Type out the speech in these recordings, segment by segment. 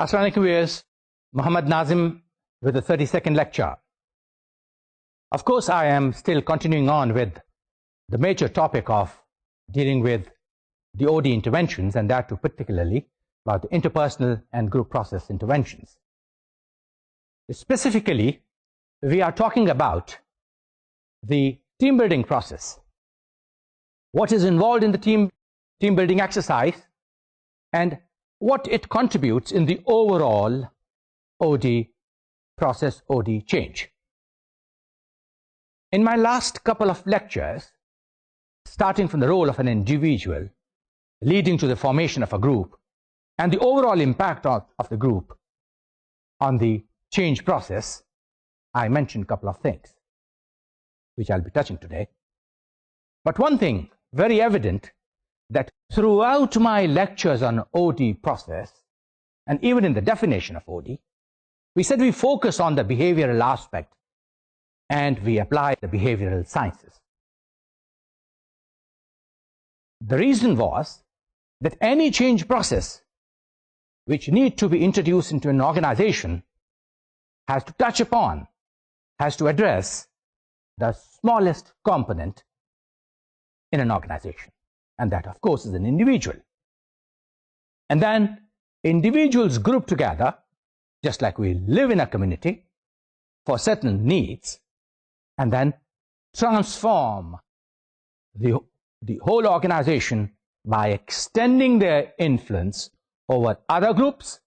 Assalamu alaikum viewers, Muhammad Nazim with the 32nd lecture. Of course, I am still continuing on with the major topic of dealing with the OD interventions, and that too particularly about the interpersonal and group process interventions. Specifically, we are talking about the team building process, what is involved in the team building exercise, and what it contributes in the overall OD process, OD change. In my last couple of lectures, starting from the role of an individual, leading to the formation of a group, and the overall impact of the group on the change process, I mentioned a couple of things, which I'll be touching today. But one thing very evident, that throughout my lectures on OD process, and even in the definition of OD, we said we focus on the behavioral aspect and we apply the behavioral sciences. The reason was that any change process which need to be introduced into an organization has to touch upon, has to address the smallest component in an organization, and that of course is an individual. And then individuals group together, just like we live in a community, for certain needs, and then transform the whole organization by extending their influence over other groups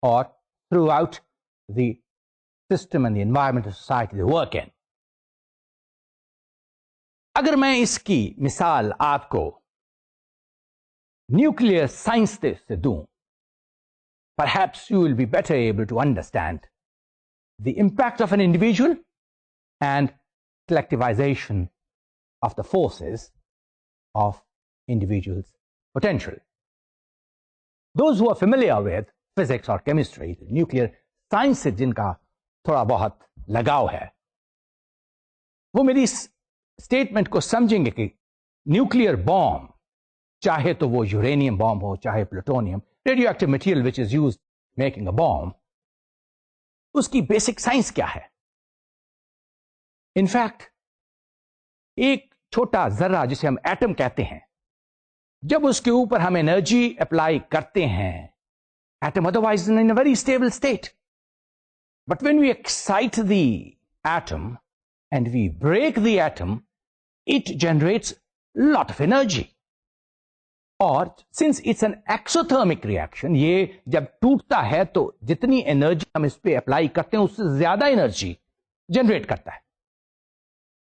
or throughout the system and the environment of society they work in. اگر میں اس کی مثال آپ کو nuclear science سے دوں, perhaps you will be better able to understand the impact of an individual and collectivization of the forces of individuals' potential. Those who are familiar with physics or chemistry, nuclear science سے جن کا تھوڑا بہت لگاؤ ہے, وہ میری statement کو سمجھیں گے کہ نیوکلیئر بام, چاہے تو وہ یورینیم بام ہو, چاہے plutonium, radioactive material which is used making a bomb, اس کی بیسک سائنس کیا ہے؟ انفیکٹ ایک چھوٹا ذرہ جسے ہم ایٹم کہتے ہیں, جب اس کے اوپر ہم انرجی اپلائی کرتے ہیں, atom otherwise in a very stable state, but when we excite the atom and we break the atom, it generates lot of energy. اور since it's an exothermic reaction, یہ جب ٹوٹتا ہے تو جتنی انرجی ہم اس پہ اپلائی کرتے ہیں اس سے زیادہ انرجی جنریٹ کرتا ہے.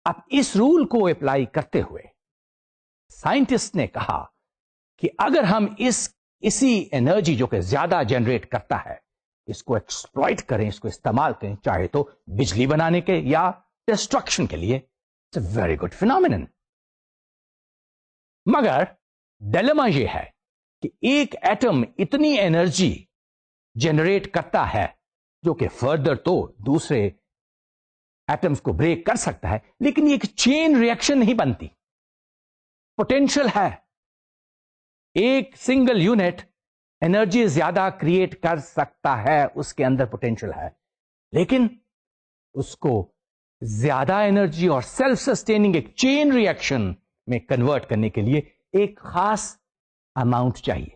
اب اس رول کو اپلائی کرتے ہوئے سائنٹسٹ نے کہا کہ اگر ہم اسی انرجی جو کہ زیادہ جنریٹ کرتا ہے, اس کو ایکسپلائٹ کریں, اس کو استعمال کریں, چاہے تو بجلی بنانے کے یا ڈسٹرکشن کے لیے, it's a very good phenomenon. مگر ڈیلیما یہ ہے کہ ایک ایٹم اتنی انرجی جنریٹ کرتا ہے جو کہ فردر تو دوسرے ایٹمز کو بریک کر سکتا ہے, لیکن یہ ایک چین ریئیکشن نہیں بنتی. پوٹینشل ہے, ایک سنگل یونٹ انرجی زیادہ کریٹ کر سکتا ہے, اس کے اندر پوٹینشل ہے, لیکن اس کو زیادہ انرجی اور سیلف سسٹیننگ ایک چین ریئیکشن میں کنورٹ کرنے کے لیے ایک خاص اماؤنٹ چاہیے,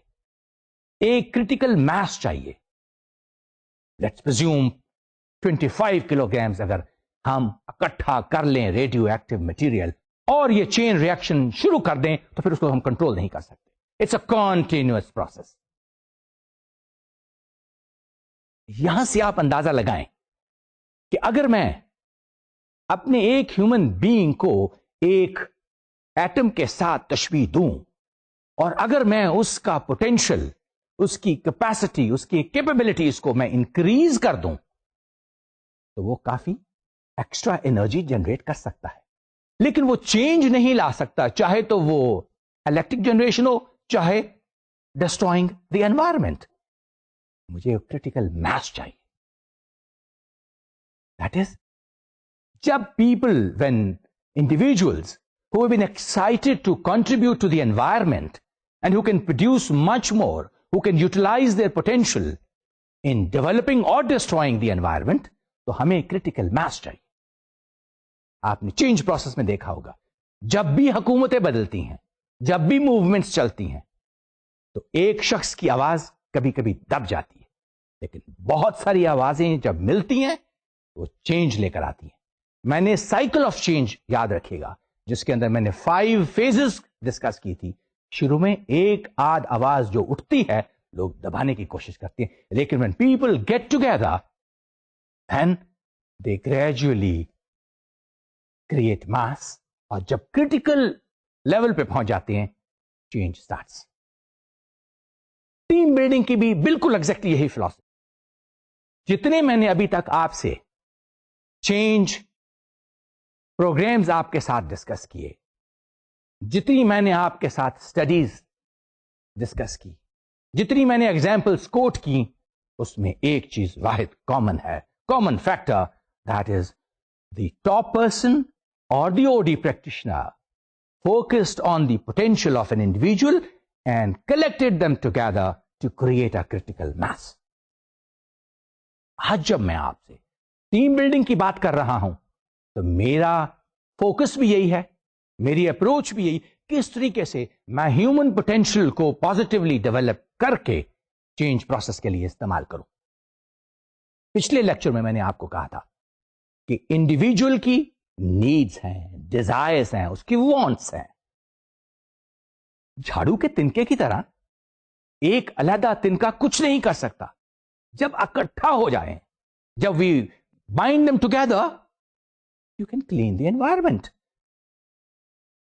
ایک کریٹیکل میس چاہیے. لیٹس پریزیوم 25 کلو گرامز اگر ہم اکٹھا کر لیں ریڈیو ایکٹیو مٹیریل اور یہ چین ریئیکشن شروع کر دیں, تو پھر اس کو ہم کنٹرول نہیں کر سکتے. It's a continuous process. یہاں سے آپ اندازہ لگائیں کہ اگر میں اپنے ایک ہیومن بینگ کو ایک ایٹم کے ساتھ تشبیہ دوں, اور اگر میں اس کا پوٹینشل, اس کی کیپیسٹی, اس کی کیپیبلٹیز کو میں انکریز کر دوں, تو وہ کافی ایکسٹرا انرجی جنریٹ کر سکتا ہے, لیکن وہ چینج نہیں لا سکتا, چاہے تو وہ الیکٹرک جنریشن ہو, چاہے ڈسٹرائنگ دی انوائرمنٹ. مجھے کریٹیکل میس چاہیے. دیٹ از جب when individuals who have been excited to contribute to the environment and who can produce much more, who can utilize their potential, in developing or destroying the environment, تو ہمیں critical mass چاہیے. آپ نے change process میں دیکھا ہوگا, جب بھی حکومتیں بدلتی ہیں, جب بھی موومنٹس چلتی ہیں, تو ایک شخص کی آواز کبھی کبھی دب جاتی ہے, لیکن بہت ساری آوازیں جب ملتی ہیں وہ چینج لے کر آتی ہیں. میں نے سائیکل آف چینج یاد رکھے گا, جس کے اندر میں نے 5 phases ڈسکس کی تھی. شروع میں ایک آدھ آواز جو اٹھتی ہے لوگ دبانے کی کوشش کرتے ہیں, لیکن when people get together then they gradually create mass, اور جب critical level پہ پہنچ جاتے ہیں change starts. ٹیم بلڈنگ کی بھی بالکل ایگزیکٹلی یہی فلاسفی. جتنے میں نے ابھی تک آپ سے چینج پروگرامز آپ کے ساتھ ڈسکس کیے, جتنی میں نے آپ کے ساتھ اسٹڈیز ڈسکس کی, جتنی میں نے ایگزامپلس کوٹ کی, اس میں ایک چیز واحد کامن ہے, common factor, that is the top person اور the O D practitioner focused on the potential of an individual and collected them together to create a critical mass. آج جب میں آپ سے ٹیم بلڈنگ کی بات کر رہا ہوں تو میرا فوکس بھی یہی ہے, میری اپروچ بھی یہی, کس طریقے سے میں ہیومن پوٹینشیل کو پازیٹیولی ڈیولپ کر کے چینج پروسیس کے لیے استعمال کروں. پچھلے لیکچر میں نے آپ کو کہا تھا کہ انڈیویجول کی نیڈز ہیں, ڈیزائرز ہیں, اس کی وانٹس ہیں. جھاڑو کے تنکے کی طرح ایک علیحدہ تنکا کچھ نہیں کر سکتا. جب اکٹھا ہو جائیں, جب we bind them together, you can clean the environment.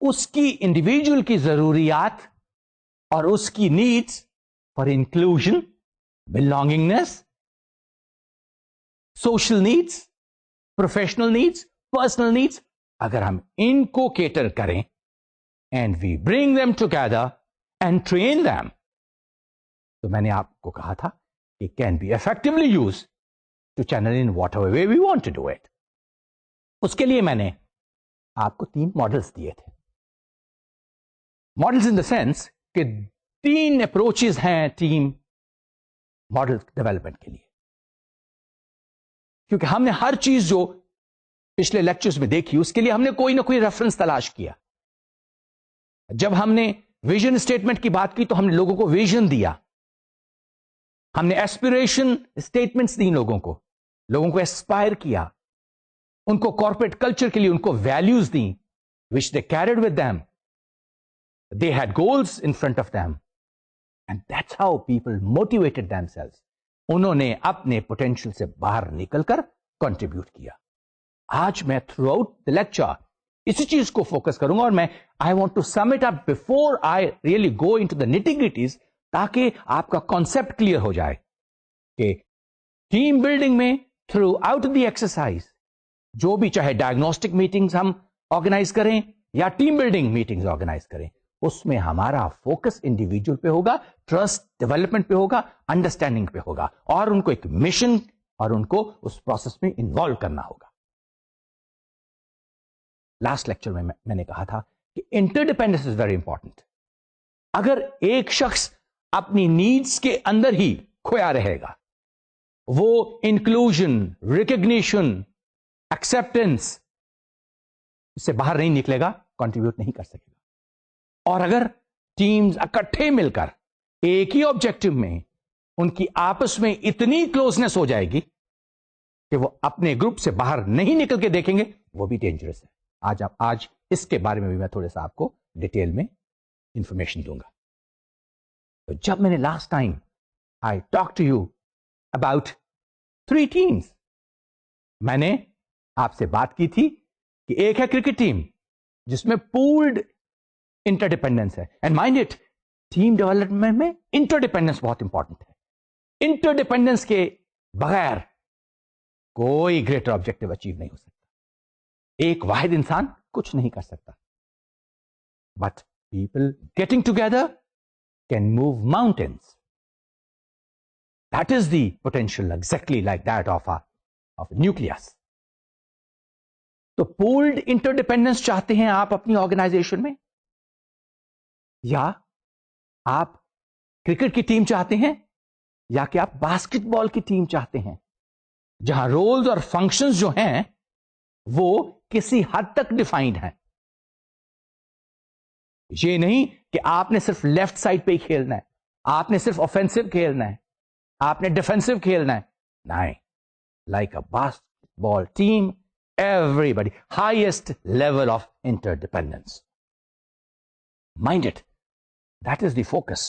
اس کی انڈیویجول کی ضروریات اور اس کی needs for inclusion, belongingness, social needs, professional needs, personal needs, اگر ہم ان کو کیٹر کریں and we bring them together and train them, تو میں نے آپ کو کہا تھا کہ can be effectively used to channel in whatever way we want to do it. اس کے لیے میں نے آپ کو 3 ماڈلس دیے تھے. ماڈلس ان دا سینس کہ 3 اپروچز ہیں ٹیم ماڈل ڈیولپمنٹ کے لیے, کیونکہ ہم نے ہر چیز جو پچھلے لیکچرز میں دیکھی اس کے لیے ہم نے کوئی نہ کوئی ریفرنس تلاش کیا. جب ہم نے ویژن اسٹیٹمنٹ کی بات کی تو ہم نے لوگوں کو ویژن دیا, ہم نے ایسپریشن اسٹیٹمنٹس دی, لوگوں کو ایسپائر کیا, ان کو کارپوریٹ کلچر کے لیے ان کو ویلیوز دیں which they carried with them. They had goals in front of them and that's how people motivated themselves. انہوں نے اپنے پوٹینشیل سے باہر نکل کر کنٹریبیوٹ کیا. آج میں تھرو آؤٹ دا لیکچر اسی چیز کو فوکس کروں گا, اور میں I want to sum it up before I really go into the nitty-gritties, تاکہ آپ کا کانسیپٹ کلیئر ہو جائے کہ ٹیم بلڈنگ میں تھرو آؤٹ دی ایکسرسائز جو بھی, چاہے ڈائگنوسٹک میٹنگز ہم آرگنائز کریں یا ٹیم بلڈنگ میٹنگز آرگنائز کریں, اس میں ہمارا فوکس انڈیویجول پہ ہوگا, ٹرسٹ ڈیولپمنٹ پہ ہوگا, انڈرسٹینڈنگ پہ ہوگا, اور ان کو ایک مشن اور ان کو اس پروسیس میں انوالو کرنا ہوگا. لاسٹ لیکچر میں میں نے کہا تھا کہ انٹرڈیپینڈنس از ویری امپورٹنٹ. اگر ایک شخص اپنی نیڈس کے اندر ہی کھویا رہے گا, وہ انکلوژن, ریکگنیشن, ایکسپٹینس سے باہر نہیں نکلے گا, کنٹریبیوٹ نہیں کر سکے گا. اور اگر ٹیمز اکٹھے مل کر ایک ہی آبجیکٹو میں ان کی آپس میں اتنی کلوزنس ہو جائے گی کہ وہ اپنے گروپ سے باہر نہیں نکل کے دیکھیں گے, وہ بھی ڈینجرس ہے. آج اس کے بارے میں بھی میں تھوڑا سا آپ کو ڈیٹیل میں انفارمیشن دوں گا. تو جب میں نے last time I talk to you about 3 teams, میں نے آپ سے بات کی تھی کہ ایک ہے کرکٹ ٹیم جس میں پولڈ انٹرڈیپینڈنس ہے, and mind it, team development میں انٹرڈیپینڈنس بہت انپورٹنٹ ہے. انٹرڈیپینڈنس کے بغیر کوئی گریٹر آبجیکٹو اچیو نہیں ہو سکتا. ایک واحد انسان کچھ نہیں کر سکتا, but people getting together can move mountains. That is the potential exactly like that of nucleus. تو پولڈ انٹرڈیپینڈنس چاہتے ہیں آپ اپنی آرگنائزیشن میں, یا آپ کرکٹ کی ٹیم چاہتے ہیں یا کہ آپ باسکٹ بال کی ٹیم چاہتے ہیں جہاں رولز اور فنکشنز جو ہیں وہ کسی حد تک ڈیفائنڈ ہیں. یہ نہیں کہ آپ نے صرف لیفٹ سائڈ پہ ہی کھیلنا ہے, آپ نے صرف آفینسو کھیلنا ہے, آپ نے ڈیفینسو کھیلنا ہے. نہیں, like a basket ball team, everybody, highest level of interdependence. Mind it, that is the focus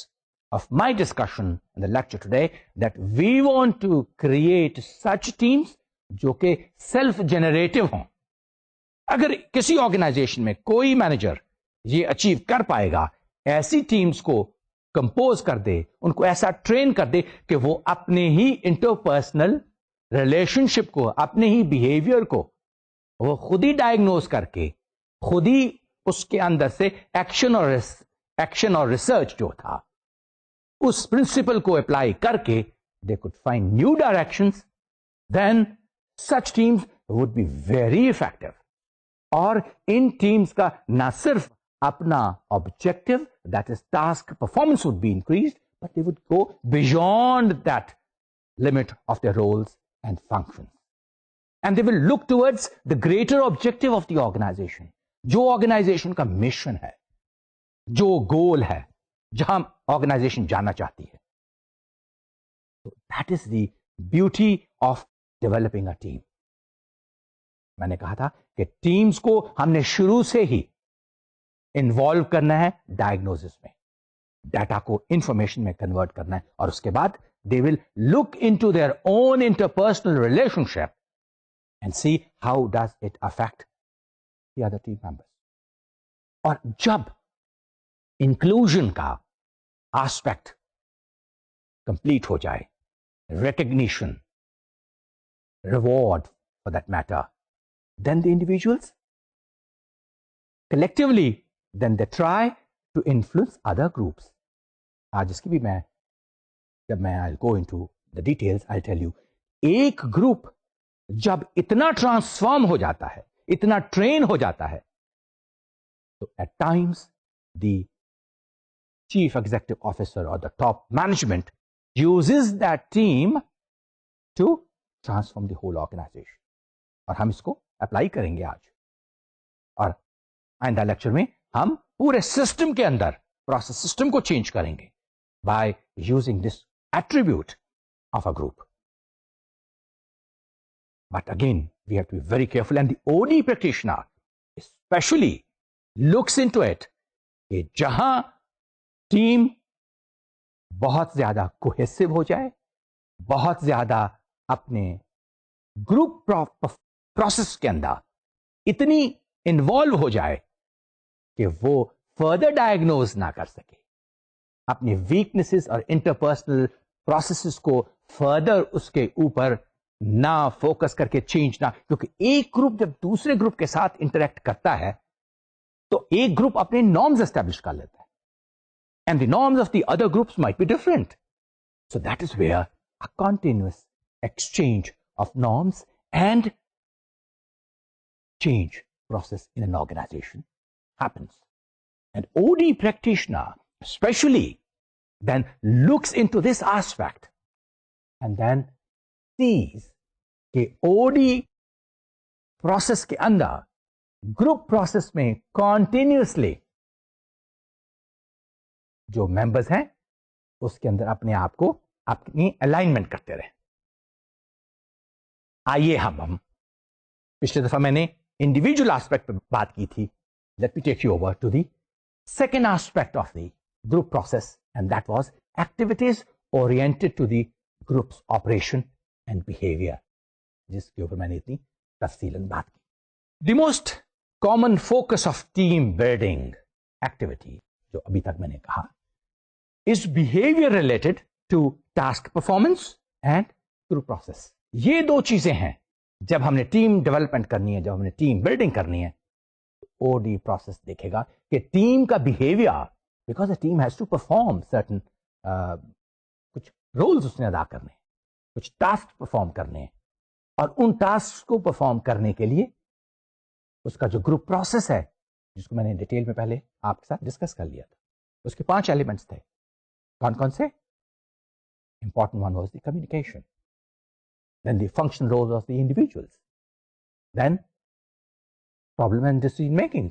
of my discussion in the lecture today, that we want to create such teams جو کہ self generative ہوں. اگر کسی organization میں کوئی manager یہ achieve کر پائے گا, ایسی ٹیمز کو کمپوز کر دے, ان کو ایسا ٹرین کر دے کہ وہ اپنے ہی انٹرپرسنل ریلیشن شپ کو, اپنے ہی بیہیویئر کو وہ خود ہی ڈائگنوز کر کے خود ہی اس کے اندر سے ایکشن اور ریسرچ جو تھا اس پرنسپل کو اپلائی کر کے they could find new directions, then such teams would be very effective. اور ان ٹیمز کا نہ صرف اپنا objective that is task performance would be increased, but they would go beyond that limit of their roles and functions. And they will look towards the greater objective of the organization. جو organization کا mission ہے, جو گول ہے, جہاں organization جانا چاہتی ہے. So that is the beauty of developing a team. میں نے کہا تھا کہ ٹیمز کو ہم نے شروع سے ہی انوالو کرنا ہے ڈائگنوسس میں, ڈیٹا کو انفارمیشن میں کنورٹ کرنا ہے, اور اس کے بعد they will look into their own interpersonal relationship and see how does it affect the other team members. اور جب انکلوژن کا آسپیکٹ کمپلیٹ ہو جائے, recognition, reward for that matter, then the individuals collectively then they try to influence other groups. آج اس کی بھی جب میں I'll go into the details, I'll tell you, ایک گروپ جب اتنا ٹرانسفارم ہو جاتا ہے, اتنا ٹرین ہو جاتا ہے, تو at times the chief executive officer اور the top management uses that team to transform the whole organisation. اور ہم اس کو اپلائی کریں گے آج, اور آئندہ لیکچر میں ہم پورے سسٹم کے اندر پروسیس سسٹم کو چینج کریں گے by using this attribute of a group. But again, we have to be very careful, and the OD practitioner especially looks into it کہ جہاں ٹیم بہت زیادہ کوہیسو ہو جائے, بہت زیادہ اپنے گروپ پروسیس کے اندر اتنی انوالو ہو جائے کہ وہ فردر ڈائگنوز نہ کر سکے, اپنی ویکنیسز اور انٹرپرسنل پروسیسز کو فردر اس کے اوپر نہ فوکس کر کے چینج نہ, کیونکہ ایک گروپ جب دوسرے گروپ کے ساتھ انٹریکٹ کرتا ہے تو ایک گروپ اپنے نارمز اسٹیبلش کر لیتا ہے, and the norms of the other groups might be different. So that is where a continuous exchange of norms and change process in an organisation happens. And OD practitioner especially then looks into this aspect and then sees کہ OD process کے اندر group process میں continuously جو members ہیں اس کے اندر اپنے آپ کو اپنی الائنمنٹ کرتے رہے. آئیے ہم پچھلے دفعہ میں نے انڈیویجل ایسپیکٹ پہ بات کی تھی. Let me take you over to the second aspect of the group process, and that was activities oriented to the group's operation and behavior, جس کے اوپر میں نے اتنی تفصیلاً بات کی. The most common focus of team building activity, جو ابھی تک میں نے کہا, is behavior related to task performance and group process. یہ دو چیزیں ہیں جب ہم نے ٹیم ڈیولپمنٹ کرنی ہے, جب ہم نے ٹیم بلڈنگ کرنی ہے, او ڈی پروسیس دیکھے گا کہ ٹیم کا behaviour, because team has to perform certain کچھ رولز اس نے ادا کرنے, کچھ ٹاسک پرفارم کرنے, اور ان ٹاسک کو پرفارم کرنے کے لیے اس کا جو گروپ پروسیس ہے, جس کو میں نے ڈیٹیل میں پہلے آپ کے ساتھ ڈسکس کر لیا تھا, اس کے 5 ایلیمنٹس تھے. کون کون سے؟ Important one was the communication. Then the functional roles of the individuals. Then problem and decision making.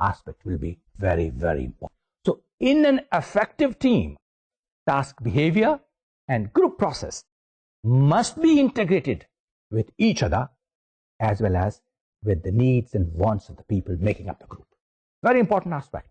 aspect will be very, very important. So, in an effective team, task behavior and group process must be integrated with each other as well as with the needs and wants of the people making up the group. Very important aspect.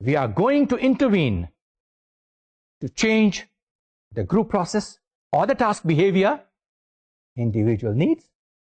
we are going to intervene to change the group process or the task behavior, individual needs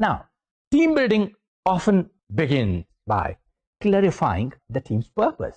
Now, team building often begins by clarifying the team's purpose.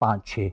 5-6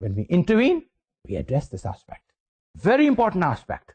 When we intervene, we address this aspect. Very important aspect.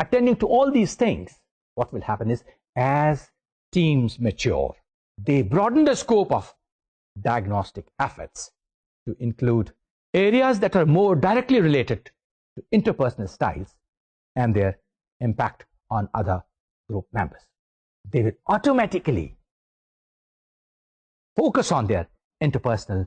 attending to all these things, what will happen is as teams mature, they broaden the scope of diagnostic efforts to include areas that are more directly related to interpersonal styles and their impact on other group members. They will automatically focus on their interpersonal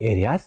areas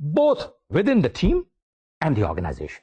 both within the team and the organization.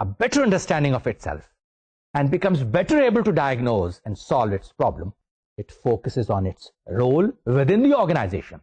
a better understanding of itself and becomes better able to diagnose and solve its problem, it focuses on its role within the organization.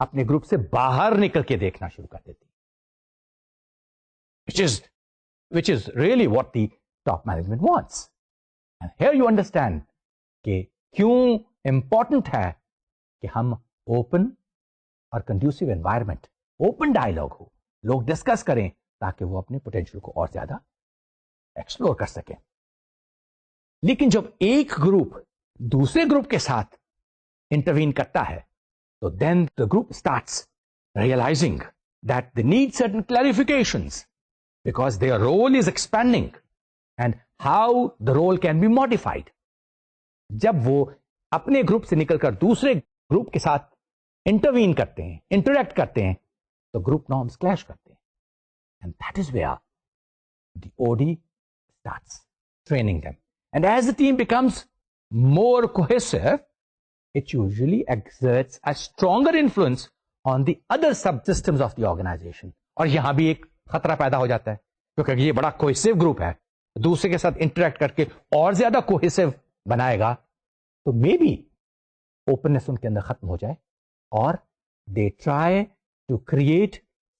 اپنے group سے باہر نکل کے دیکھنا شروع کر دیتی, which is really what the top management wants. And here you understand کہ کیوں امپورٹنٹ ہے کہ ہم اوپن اور کنڈیوسو انوائرمنٹ, اوپن ڈائلاگ ہو, لوگ ڈسکس کریں تاکہ وہ اپنے پوٹینشیل کو اور زیادہ ایکسپلور کر سکیں. لیکن جب ایک گروپ دوسرے گروپ کے ساتھ انٹروین کرتا ہے تو then the group starts realising that they need certain clarifications because their role is expanding and how the role can be modified. جب وہ اپنے گروپ سے نکل کر دوسرے گروپ کے ساتھ انٹروین کرتے ہیں, انٹریکٹ کرتے ہیں, تو گروپ نارمز کلیش کرتے ہیں. And that is where the OD starts training them. And as the team becomes more cohesive, it usually exerts a stronger influence on the other subsystems of the organization. اور یہاں بھی ایک خطرہ پیدا ہو جاتا ہے کیونکہ یہ بڑا کوہیسو گروپ ہے, دوسرے کے ساتھ انٹریکٹ کر کے اور زیادہ کوہیسو بنائے گا تو مے بی اوپننس ان کے اندر ختم ہو جائے اور they try to create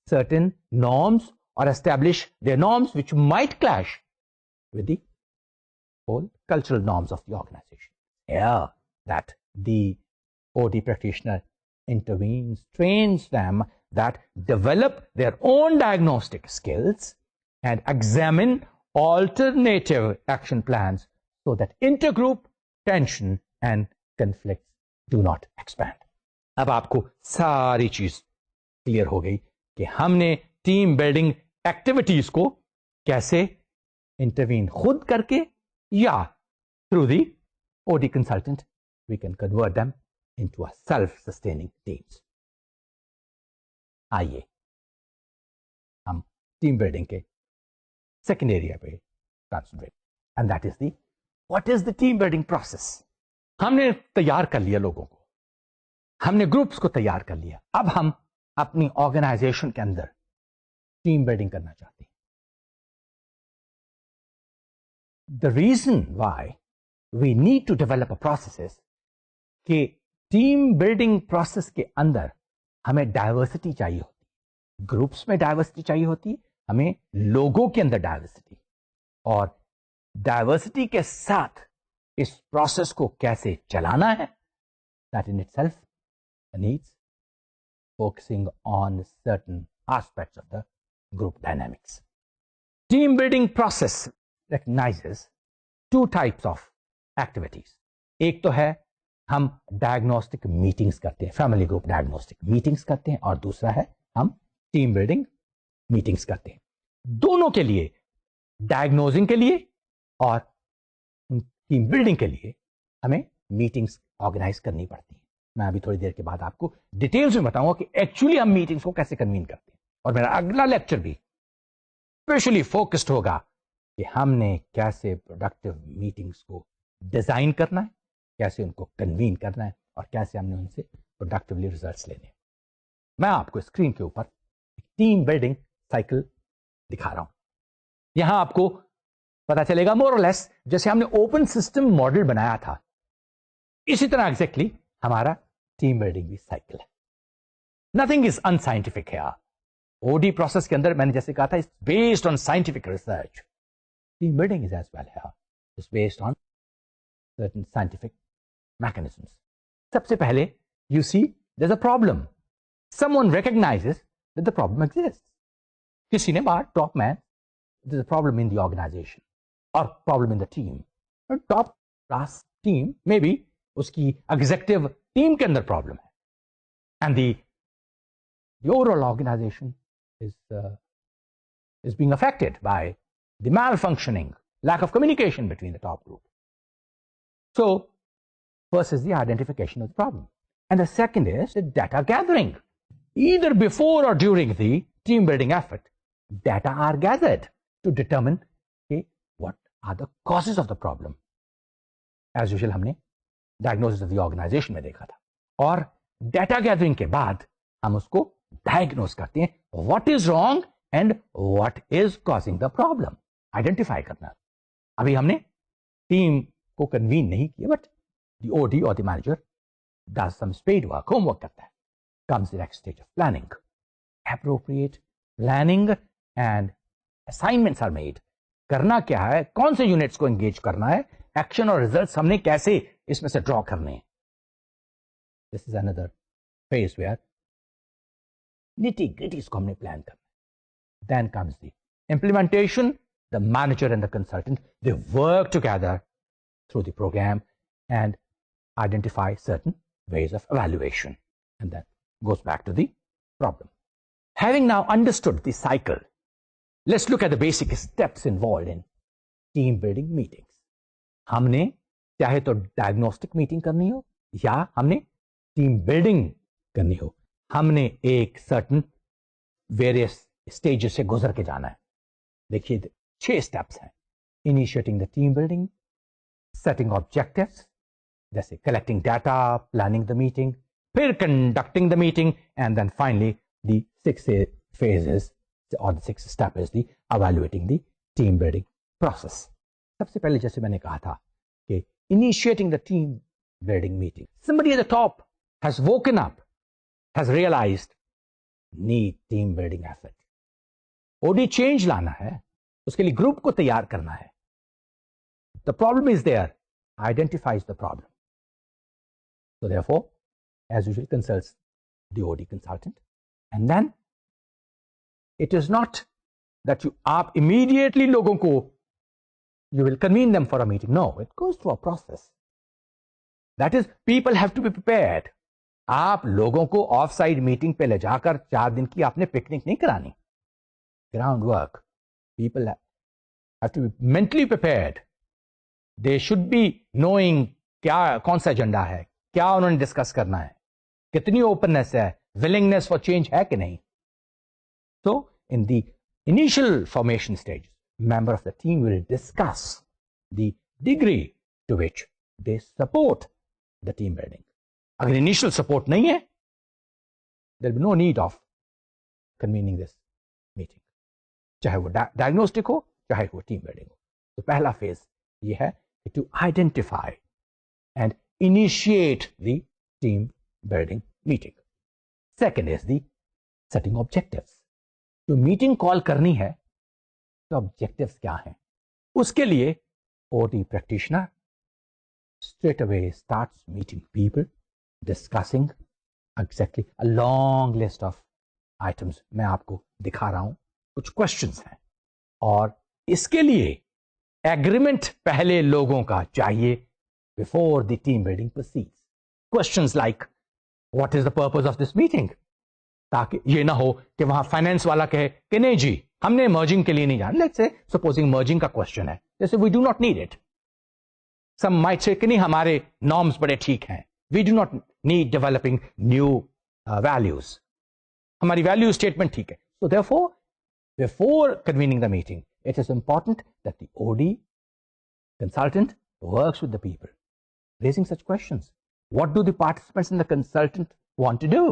certain norms اور establish their norms which might clash with the whole cultural norms of the organization. Yeah, that the OD practitioner intervenes, trains them, that develop their own diagnostic skills and examine alternative action plans so that intergroup tension and conflicts do not expand. اب آپ کو ساری چیز clear ہو گئی کہ ہم نے team building activities کو کیسے انٹروین خود کر کے یا through the OD consultant we can convert them into self sustaining teams. آئیے ہم ٹیم بلڈنگ کے سیکنڈ ایریا پہ concentrate, and that is the what is the team building process. ہم نے تیار کر لیا لوگوں کو, ہم نے گروپس کو تیار کر لیا, اب ہم اپنی آرگنائزیشن کے اندر ٹیم بلڈنگ کرنا چاہتے ہیں. The reason why we need to develop a process is کہ ٹیم بلڈنگ پروسیس کے اندر ہمیں ڈائیورسٹی چاہیے ہوتی, گروپس میں ڈائیورسٹی چاہیے ہوتی, ہمیں لوگوں کے اندر ڈائیورسٹی, اور ڈائیورسٹی کے ساتھ اس پروسیس کو کیسے چلانا ہے, that in itself needs focusing on certain aspects of the group dynamics. Team building process recognizes two types of activities. ایک تو ہے ہم ڈائگنوسٹک میٹنگز کرتے ہیں, فیملی گروپ ڈائگنوسٹک میٹنگز کرتے ہیں, اور دوسرا ہے ہم ٹیم بلڈنگ میٹنگز کرتے ہیں. دونوں کے لیے, ڈائگنوزنگ کے لیے اور ٹیم بلڈنگ کے لیے, ہمیں میٹنگز آرگنائز کرنی پڑتی ہیں. میں ابھی تھوڑی دیر کے بعد آپ کو ڈیٹیلز میں بتاؤں گا کہ ایکچولی ہم میٹنگز کو کیسے کنوین کرتے ہیں, اور میرا اگلا لیکچر بھی اسپیشلی فوکسڈ ہوگا کہ ہم نے کیسے پروڈکٹیو میٹنگز کو ڈیزائن کرنا ہے, کیسے ان کو کنوین کرنا ہے, اور کیسے ہم نے ان سے پروڈکٹیولی ریزلٹس لینے ہیں. میں آپ کو اسکرین کے اوپر ٹیم بلڈنگ سائیکل دکھا رہا ہوں. یہاں آپ کو پتا چلے گا مور اور لیس جیسے ہم نے اوپن سسٹم ماڈل بنایا تھا, اسی طرح ایگزیکٹلی ہمارا ٹیم بلڈنگ بھی سائیکل ہے. نتھنگ از ان سائنٹیفک ہے. OD پروسیس کے اندر میں نے جیسے کہا تھا based on scientific research. Team building is as well ہے, it's based on certain scientific mechanisms. سب سے پہلے you see there's a problem. Someone recognizes that the problem exists. کسی نے بات, top man, there's a problem in the organization or problem in the team. Top class team maybe اس کی executive team کے اندر problem ہے, and the overall organization is being affected by the malfunctioning, lack of communication between the top group. So, first is the identification of the problem. And the second is the data gathering. Either before or during the team building effort, data are gathered to determine what are the causes of the problem. As usual, ہم نے diagnosis of the organization میں دیکھا تھا. اور data gathering کے بعد ہم اس کو diagnose کرتے ہیں, what is wrong and what is causing the problem. Identify کرنا. ابھی ہم نے ٹیم کو کنوین نہیں کیا, بٹ دی OD اور the manager does some speed work, home work کرتا ہے. comes the next stage of planning. Appropriate planning and assignments are made. کرنا کیا ہے, کون سے یونٹس کو انگیج کرنا ہے, ایکشن اور ریزلٹس ہم نے کیسے اس میں سے ڈرا کرنے ہیں. دس از اندر فیز ویئر نٹی گریٹیز کو ہم نے پلان کرنا ہے. Then comes the implementation. The manager and the consultant, they work together through the program and identify certain ways of evaluation. And that goes back to the problem. Having now understood the cycle, let's look at the basic steps involved in team building meetings. ہم نے چاہے تو diagnostic meeting کرنی ہو یا ہم نے team building کرنی ہو, ہم نے ایک سرٹن ویریس اسٹیجز سے گزر کے جانا ہے. دیکھیے 6 اسٹیپس ہیں. Initiating the team building, setting objectives جیسے collecting data, planning the meeting, پھر conducting the meeting, and then finally the 6 phases or the 6 step is the evaluating the team building process. سب سے پہلے جیسے میں نے کہا تھا کہ initiating the team building meeting, somebody at the top has woken up, has realized need team building effort. OD change لانا ہے, اس کے لیے گروپ کو تیار کرنا ہے. The problem is there, identifies the problem. So therefore, as usual, consults the OD consultant. And then, it is not that آپ immediately لوگوں کو you will convene them for a meeting. No, it goes through a process. That is, people have to be prepared. آپ لوگوں کو of side meeting پہ لے جا کر 4 دن کی آپ نے پکنک نہیں کرانی. Ground work. People have to be mentally prepared. They should be knowing کون سا ایجنڈا ہے, کیا انہوں نے ڈسکس کرنا ہے, کتنی اوپننس ہے, willingness for change ہے کہ نہیں. So, in the initial formation stage, member of the team will discuss the degree to which they support the team building. اگر initial support نہیں ہے, there will be no need of convening this meeting. چاہے وہ diagnostic ہو, چاہے وہ team building ہو. تو پہلا phase یہ ہے to identify and initiate the team building meeting. Second is the setting objectives. جو میٹنگ کال کرنی ہے تو آبجیکٹوس کیا ہیں, اس کے لیے OT practitioner straight away starts meeting people, discussing exactly a long list of items. میں آپ کو دکھا رہا ہوں, کچھ questions ہیں, اور اس کے لیے agreement پہلے لوگوں کا چاہیے before the team building proceeds. Questions like, what is the purpose of this meeting? تاکہ یہ نہ ہو کہ وہاں فائنینس والا کہے کہ نہیں جی ہم نے مرجنگ کے لیے نہیں جانا. لیٹس سے سپوزنگ مرجنگ کا کوشچن ہے, جیسے we do not need it. Some might say کہ نہیں ہمارے نارمس بڑے ٹھیک ہیں, we do not need developing new values, ہماری ویلیو اسٹیٹمنٹ ٹھیک ہے. سو دیئرفور before convening the meeting, it is important that the OD consultant works with the people, raising such questions. What do the participants and the consultant want to do?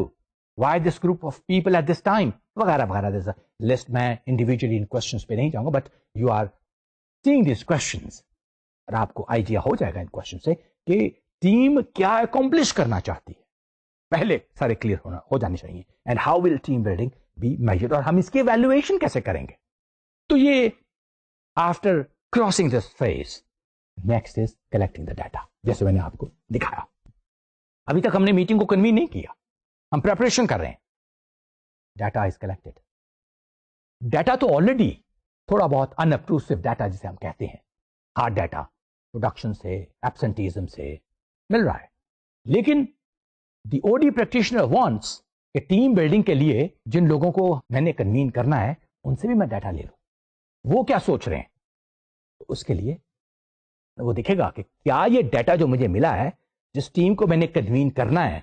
Why this group of people at this time? وغیرہ وغیرہ. There's a list. میں individually in questions پہ نہیں جاؤں گا, but you are seeing these questions. اور آپ کو idea ہو جائے گا ان questions سے کہ ٹیم کیا accomplish کرنا چاہتی ہے. پہلے سارے کلیئر ہو جانے چاہیے. And how will team building be measured, اور ہم اس کی evaluation کیسے کریں گے. تو یہ after crossing this phase, next is collecting the data. جیسے میں نے آپ کو دکھایا, ابھی تک ہم نے میٹنگ کو کنوین نہیں کیا, ہم پریپریشن کر رہے ہیں. Data is collected. ڈیٹا تو آلریڈی تھوڑا بہت انابٹروسو ڈیٹا جسے ہم کہتے ہیں, ہارڈ ڈیٹا پروڈکشن سے, ایبسنٹیزم سے مل رہا ہے. لیکن دی OD پریکٹیشنر وانٹس کہ ٹیم بلڈنگ کے لیے جن لوگوں کو میں نے کنوین کرنا ہے ان سے بھی میں ڈیٹا لے لوں, وہ کیا سوچ رہے ہیں. اس کے لیے وہ دیکھے گا کہ کیا یہ ڈیٹا جو مجھے ملا ہے, جس ٹیم کو میں نے کنوین کرنا ہے,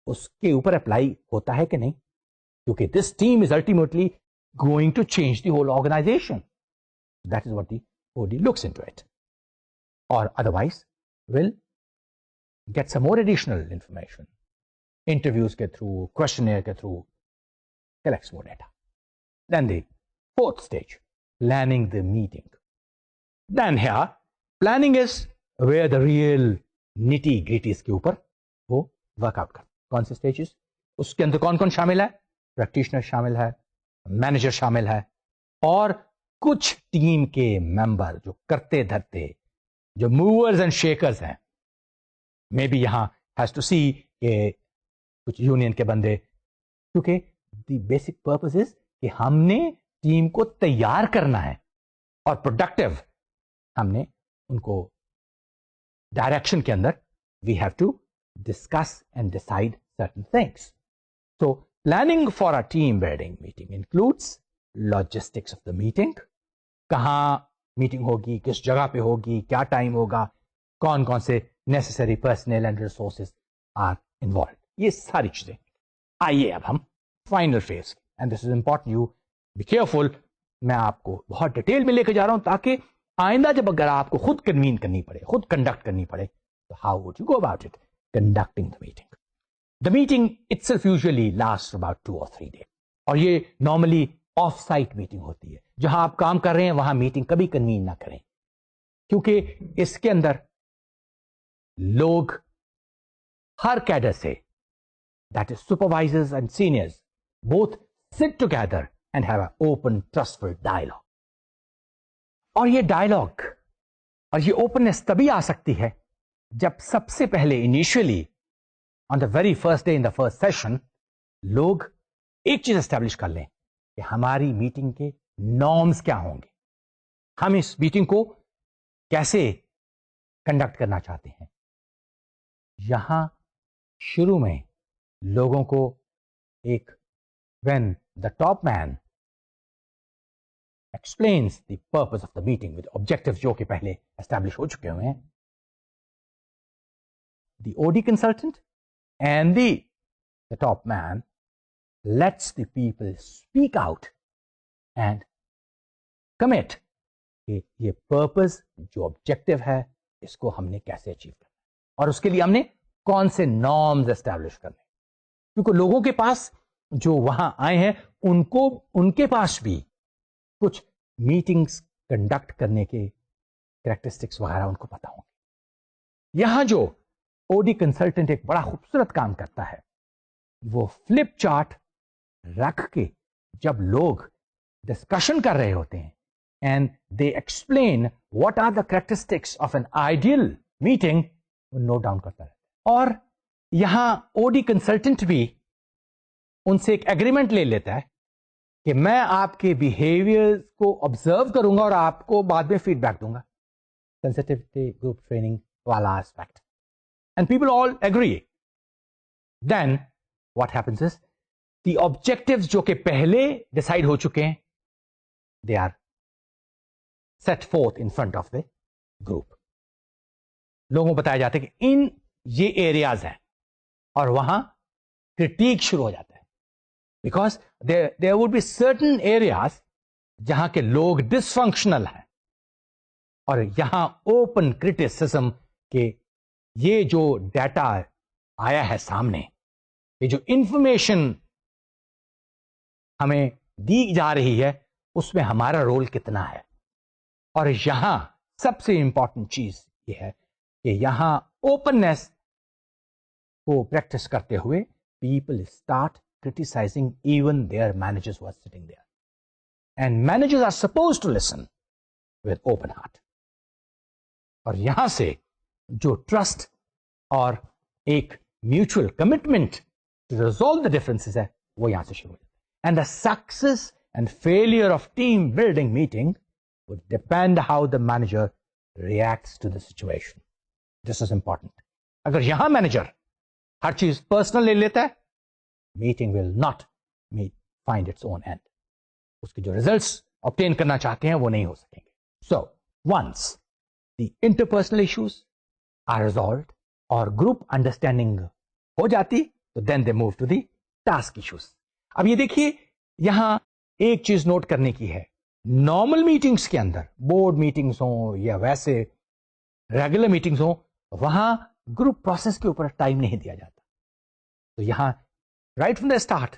اس کے اوپر اپلائی ہوتا ہے کہ نہیں, کیونکہ this team is ultimately going to change the whole organisation. That is what the OD looks into it, اور otherwise will get some more additional information, interviews کے تھرو, کوشچنئر کے through collects more data. Then the fourth stage, planning the meeting. Then here planning is where the real nitty-gritties کے اوپر وہ work out کر. کون سے stages? اس کے اندر کون کون شامل ہے؟ پریکٹیشنر شامل ہے، مینیجر شامل ہے، اور کچھ ٹیم کے ممبر جو کرتے دھرتے، جو موورز اینڈ شیکرز ہیں. میں بھی یہاں ہیز ٹو سی کہ کچھ یونین کے بندے، کیونکہ دی بیسک پرپز از کہ ہم نے ٹیم کو تیار کرنا ہے اور پروڈکٹیو ہم نے ان کو ڈائریکشن کے اندر we have to discuss and decide certain things. So planning for a team building meeting includes logistics of the meeting. کہاں میٹنگ ہوگی، کس جگہ پہ ہوگی، کیا ٹائم ہوگا، کون کون سے necessary personnel and resources are involved. یہ ساری چیزیں. آئیے اب ہم final phase, and this is important you be careful. میں آپ کو بہت ڈیٹیل میں لے کے جا رہا ہوں تاکہ آئندہ جب اگر آپ کو خود کنوین کرنی پڑے، خود کنڈکٹ کرنی پڑے، تو how would you go about it conducting the meeting. The meeting itself usually lasts about 2 or 3 days. اور یہ نارملی آف سائٹ میٹنگ ہوتی ہے. جہاں آپ کام کر رہے ہیں وہاں میٹنگ کبھی کنوین نہ کریں، کیونکہ اس کے اندر لوگ ہر کیڈر سے، that is supervisors and seniors, both sit together and have an open trustful dialogue. اور یہ ڈائلاگ اور یہ اوپننس تبھی آ سکتی ہے جب سب سے پہلے initially on the very first day in the first session لوگ ایک چیز اسٹیبلش کر لیں کہ ہماری میٹنگ کے نارمز کیا ہوں گے، ہم اس میٹنگ کو کیسے کنڈکٹ کرنا چاہتے ہیں. یہاں شروع میں لوگوں کو ایک when the top man explains the purpose of the meeting with objectives جو کہ پہلے اسٹیبلش ہو چکے ہوئے ہیں، the OD consultant and the top man lets the people speak out and commit کہ یہ purpose جو objective ہے اس کو ہم نے کیسے اچیو کرنا اور اس کے لیے ہم نے کون سے norms اسٹیبلش کرنے. کیونکہ لوگوں کے پاس جو وہاں آئے ہیں ان کے پاس بھی کچھ میٹنگز کنڈکٹ کرنے کے کریکٹرسٹکس وغیرہ ان کو پتا ہوں گے. یہاں جو اوڈی کنسلٹنٹ ایک بڑا خوبصورت کام کرتا ہے، وہ فلپ چارٹ رکھ کے جب لوگ ڈسکشن کر رہے ہوتے ہیں and they explain what are the characteristics of an ideal meeting, وہ نوٹ ڈاؤن کرتا ہے. اور یہاں اوڈی کنسلٹنٹ بھی ان سے ایک ایگریمنٹ لے لیتا ہے کہ میں آپ کے بیہیویئر کو آبزرو کروں گا اور آپ کو بعد میں فیڈ بیک دوں گا. سینسٹیوٹی گروپ ٹریننگ والا aspect. And people all agree. Then what happens is the objectives جو کہ پہلے decide ہو چکے ہیں they are set forth in front of the group. لوگوں کو بتایا جاتا ہے کہ ان یہ ایریاز ہیں اور وہاں کرٹیک شروع ہو جاتا ہے. Because there would be certain areas جہاں کے لوگ ڈسفنکشنل ہیں اور یہاں اوپن کرٹیسزم کے یہ جو ڈیٹا آیا ہے سامنے، یہ جو انفارمیشن ہمیں دی جا رہی ہے اس میں ہمارا رول کتنا ہے. اور یہاں سب سے امپورٹنٹ چیز یہ ہے کہ یہاں اوپننس کو پریکٹس کرتے ہوئے people start criticizing even their managers who are sitting there. And managers are supposed to listen with open heart. اور یہاں سے جو ٹرسٹ اور ایک mutual commitment to resolve the differences ہے وہ یہاں سے شروع ہو جاتا ہے. And the success and failure of team building meeting would depend how the manager reacts to the situation. This is important. اگر یہاں مینیجر ہر چیز پرسنل لے لیتا ہے، meeting will not find its own end. اس کے جو ریزلٹس obtain کرنا چاہتے ہیں وہ نہیں ہو سکیں گے. So once the interpersonal issues are resolved اور گروپ انڈرسٹینڈنگ ہو جاتی تو then they move to the task issues. اب یہ دیکھیے یہاں ایک چیز نوٹ کرنے کی ہے، نارمل میٹنگز کے اندر، بورڈ میٹنگز ہوں یا ویسے ریگولر میٹنگز ہوں، وہاں گروپ پروسیس کے اوپر ٹائم نہیں دیا جاتا. تو یہاں right from the start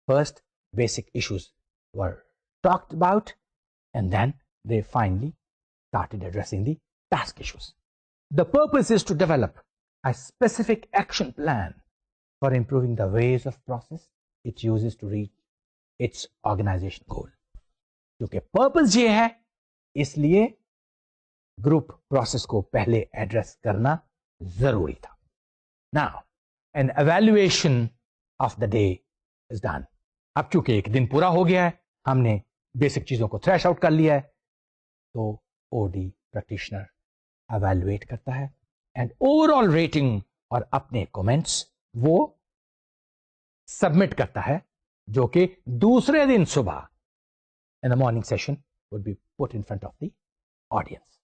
first basic issues were talked about and then they finally started addressing the task issues. The purpose is to develop a specific action plan for improving the ways of process it uses to reach its organization goal. کیونکہ purpose یہ ہے, اس لیے group process کو پہلے address کرنا ضروری تھا. Now, an evaluation of the day is done. اب چونکہ ایک دن پورا ہو گیا ہے, ہم نے بیسک چیزوں کو تھریش آؤٹ کر لیا ہے, تو او ڈی پریکٹیشنر ایویلویٹ کرتا ہے اینڈ اوور آل ریٹنگ اور اپنے کومنٹس وہ سبمٹ کرتا ہے, جو کہ دوسرے دن صبح in the morning session would be put in front of the audience.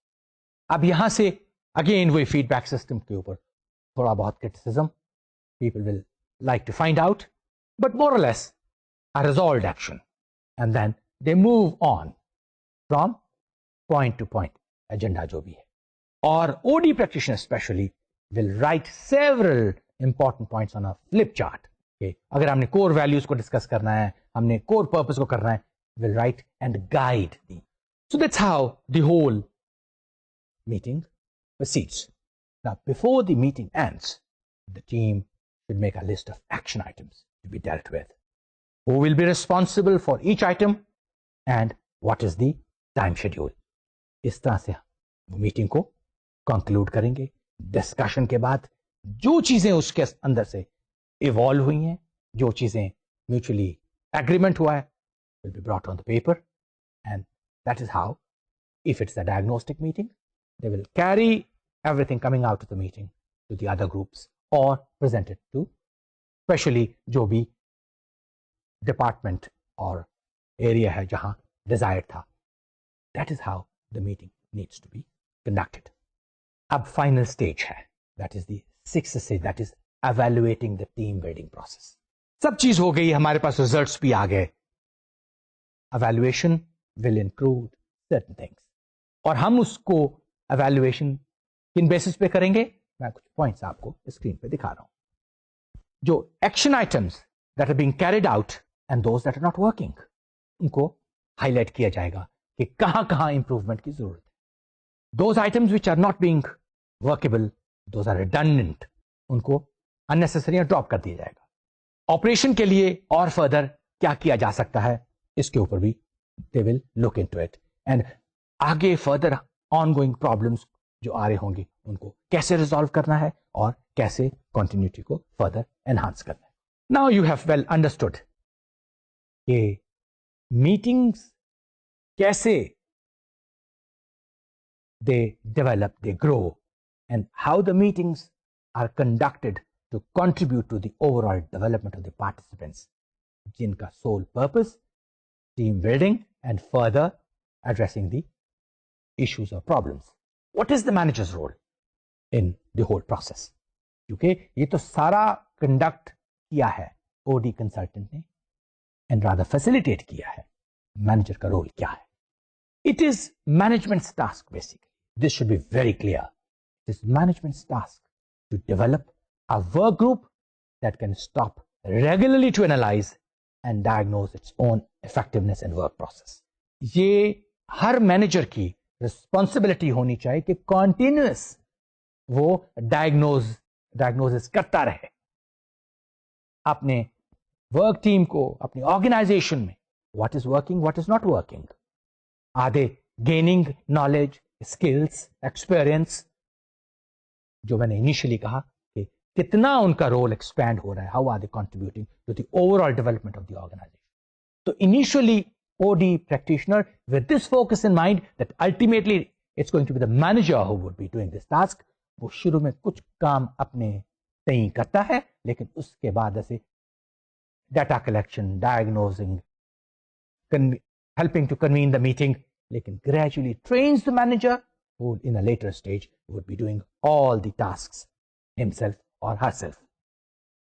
اب یہاں سے اگین وہی فیڈ بیک سسٹم کے اوپر تھوڑا بہت criticism people will like to find out, but more or less a resolved action, and then they move on from point to point agenda جو بھی ہے. اور OD practitioner especially will write several important points on a flip chart. اگر ہم نے کور values کو discuss کرنا ہے, ہم نے کور پرپز کو کرنا ہے, will write and guide me. So that's how the whole meeting proceeds. Now, before the meeting ends, the team should make a list of action items to be dealt with. Who will be responsible for each item and what is the time schedule. اس طرح سے meeting کو conclude کریں گے. Discussion کے بعد جو چیزیں اس کے اندر سے ایوالو ہوئی ہیں, جو چیزیں میوچلی ایگریمنٹ ہوا ہے, will be brought on the paper, and that is how, if it's a diagnostic meeting, they will carry everything coming out of the meeting to the other groups or present it to especially جو بھی department or area ہے جہاں desired تھا. That is how the meeting needs to be conducted. اب final stage ہے, that is the sixth stage, that is evaluating the team building process. سب چیز ہو گئی, ہمارے پاس results بھی آ گئے. Evaluation will include certain things. اور ہم اس کو evaluation کن بیسس پہ کریں گے, میں کچھ پوائنٹس آپ کو اسکرین پہ دکھا رہا ہوں. جو action items that are being carried out and those that are not working, ان کو ہائی لائٹ کیا جائے گا کہ کہاں کہاں امپروومنٹ کی ضرورت ہے. Those items which are not being workable, those are redundant, ان کو unnecessary ڈراپ کر دیا جائے گا. آپریشن کے لیے اور فردر کیا کیا جا سکتا ہے, اس کے اوپر بھی they will look into it. And آگے فردر آن گوئنگ پرابلمس جو آ رہے ہوں گے, ان کو کیسے ریزالو کرنا ہے اور کیسے کنٹینیوٹی کو فردر انہانس کرنا ہے. Now you have well understood کہ میٹنگس کیسے they develop, they grow, and how the meetings are conducted to contribute to the overall development of the participants, جن کا sole purpose team building and further addressing the issues or problems. What is the manager's role in the whole process? کیونکہ یہ تو سارا conduct کیا ہے O D consultant نے and rather facilitate کیا ہے. مینیجر کا رول کیا ہے؟ It is management's task basically. This should be very clear. It is management's task to develop a work group that can stop regularly to analyze and diagnose its own effectiveness and work process. یہ ہر manager کی responsibility ہونی چاہیے کہ continuous وہ diagnose کرتا رہے اپنے work team کو, اپنی آرگنائزیشن میں. What is working, what is not working, are they gaining knowledge, skills, experience, جو میں نے انیشلی کہا کہ کتنا ان کا رول ایکسپینڈ ہو رہا ہے, how are they contributing to the overall development of the organisation. تو initially OD practitioner with this focus in mind that ultimately it's going to be the manager who would be doing this task. وہ شروع میں کچھ کام اپنے تئیں کرتا ہے, لیکن اس کے بعد ایسے data collection, diagnosing, helping to convene the meeting, لیکن gradually trains the manager who in a later stage would be doing all the tasks himself or herself.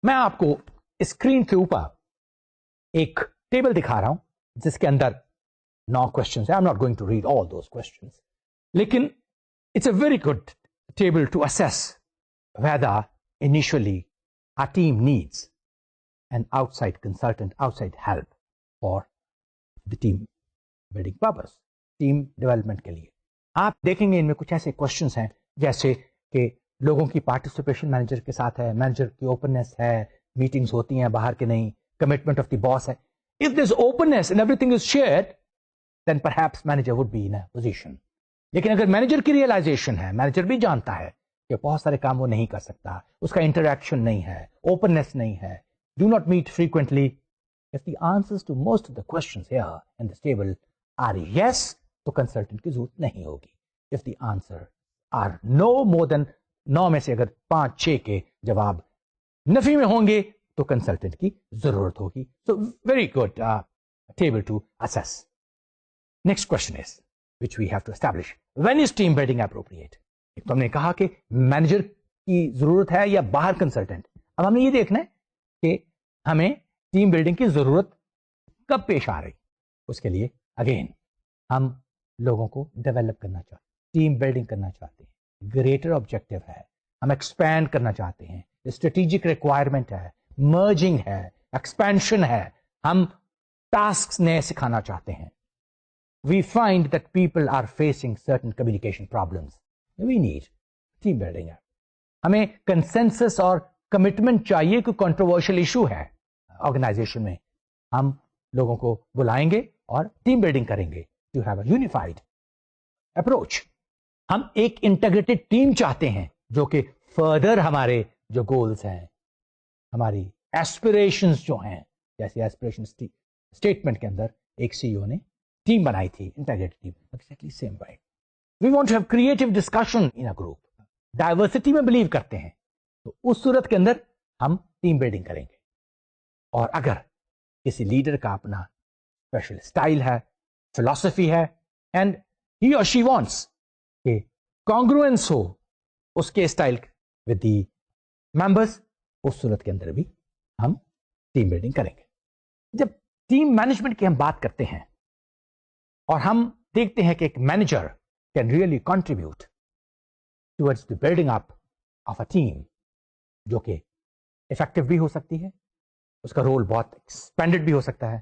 میں آپ کو اسکرین کے اوپر ایک ٹیبل دکھا رہا ہوں جس کے اندر 9 questions ہیں. I'm not going to read all those questions, لیکن it's a very good table to assess whether initially our team needs an outside consultant, outside help for the team building purpose, team development کے لیے. آپ دیکھیں گے ان میں کچھ ایسے questions ہیں جیسے کہ لوگوں کی پارٹیسپیشن مینیجر کے ساتھ ہے, مینیجر کی اوپننس ہے, میٹنگز ہوتی ہیں باہر کے نہیں, کمٹمنٹ آف دی باس ہے. If there's openness and everything is shared, then perhaps manager would be in a position. لیکن اگر مینیجر کی ریئلائزیشن ہے, مینیجر بھی جانتا ہے کہ بہت سارے کام وہ نہیں کر سکتا, اس کا انٹریکشن نہیں ہے, اوپننس نہیں ہے, do not meet frequently. If the answers to most of the questions here in this table are yes, تو کنسلٹنٹ کی ضرورت نہیں ہوگی. If the answer are no, more than 9 میں سے اگر 5-6 کے جواب نفی میں ہوں گے تو کنسلٹنٹ کی ضرورت ہوگی. So very good table to assess. Next question is, which we have to establish, when is team building appropriate? ایک تو ہم نے کہا کہ مینیجر کی ضرورت ہے یا باہر کنسلٹنٹ. اب ہم نے یہ دیکھنا ہے کہ ہمیں ٹیم بلڈنگ کی ضرورت کب پیش آ رہی. اس کے لیے اگین ہم لوگوں کو ڈیولپ کرنا چاہتے ہیں, ٹیم بلڈنگ کرنا چاہتے ہیں, گریٹر آبجیکٹو ہے, ہم ایکسپینڈ کرنا چاہتے ہیں, اسٹریٹجک ریکوائرمنٹ ہے, مرجنگ ہے, ایکسپینشن ہے, ہم ٹاسک نئے سکھانا چاہتے ہیں. We find that people are facing certain communication problems. We need team building. ہمیں کنسنسس اور کمٹمنٹ چاہیے کہ کنٹروورشل ایشو ہے آرگنائزیشن میں, ہم لوگوں کو بلائیں گے اور ٹیم بلڈنگ کریں گے to have a unified approach. ہم ایک انٹیگریٹڈ ٹیم چاہتے ہیں جو کہ فردر ہمارے جو گولز ہیں, ہماری ایسپریشنز جو ہیں, جیسے ایسپریشن اسٹیٹمنٹ کے اندر ایک سی ای او نے ٹیم بنائی تھی, integrated team, exactly same way. We want to have creative discussion in a group. Diversity میں بلیو کرتے ہیں, تو اس صورت کے اندر ہم ٹیم بلڈنگ کریں گے. اور اگر کسی لیڈر کا اپنا اسپیشل اسٹائل ہے, فلاسفی ہے, اینڈ ہی اور شی وانٹس کہ کانگروئنس ہو اس کے اسٹائل ود دی ممبرس, اس صورت کے اندر بھی ہم ٹیم بلڈنگ کریں گے. جب ٹیم مینجمنٹ کی ہم بات کرتے ہیں اور ہم دیکھتے ہیں کہ ایک manager can really contribute towards the building up of a team, جو کہ افیکٹو بھی ہو سکتی ہے, اس کا رول بہت ایکسپینڈڈ بھی ہو سکتا ہے,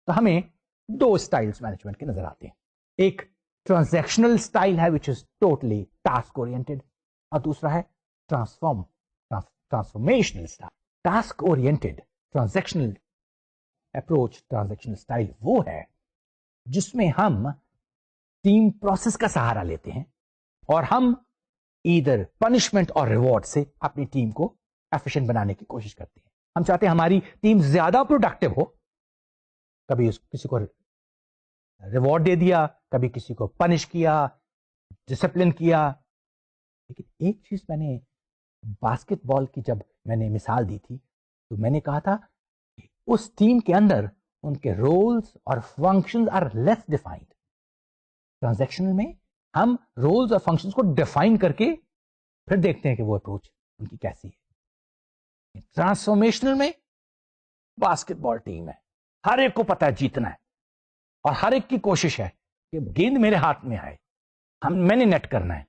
تو ہمیں 2 اسٹائلس مینجمنٹ کے نظر آتے ہیں. ایک ٹرانزیکشنل اسٹائل ہے وچ از ٹوٹلی ٹاسک اورینٹڈ, اور دوسرا ہے transformational style. Task oriented transactional approach, transactional style وہ ہے جس میں ہم ٹیم پروسیس کا سہارا لیتے ہیں اور ہم ایدر پنشمنٹ اور ریوارڈ سے اپنی ٹیم کو ایفیشینٹ بنانے کی کوشش کرتے ہیں. ہم چاہتے ہیں ہماری ٹیم زیادہ پروڈکٹیو ہو, کبھی کسی کو ریوارڈ دے دیا, کبھی کسی کو پنش کیا, ڈسپلن کیا. لیکن ایک چیز میں نے باسکٹ بال کی جب میں نے مثال دی تھی تو میں نے کہا تھا کہ اس ٹیم کے اندر ان کے رولز اور functions are less defined. Transactional میں ہم رولز اور فنکشنز کو ڈیفائن کر کے پھر دیکھتے ہیں کہ وہ اپروچ ان کی کیسی ہے. ٹرانسفارمیشنل میں باسکٹ بال ٹیم ہے, ہر ایک کو پتا ہے جیتنا ہے اور ہر ایک کی کوشش ہے کہ گیند میرے ہاتھ میں آئے, میں نے نیٹ کرنا ہے.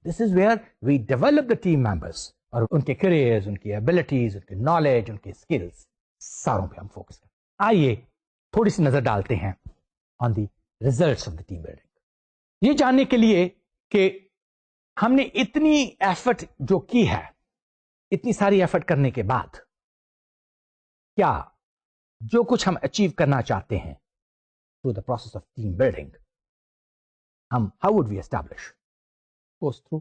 This is where we develop the team members, اور ان کے کیریئرز, ان کی ایبلٹیز, ان کی نالج, ان کے اسکلس, ساروں پہ ہم فوکس کریں. آئیے تھوڑی سی نظر ڈالتے ہیں on the results of the team building, یہ جاننے کے لیے کہ ہم نے اتنی ایفرٹ جو کی ہے, اتنی ساری ایفرٹ کرنے کے بعد کیا جو کچھ ہم اچیو کرنا چاہتے ہیں through the process of team building, ہم how would we establish goes through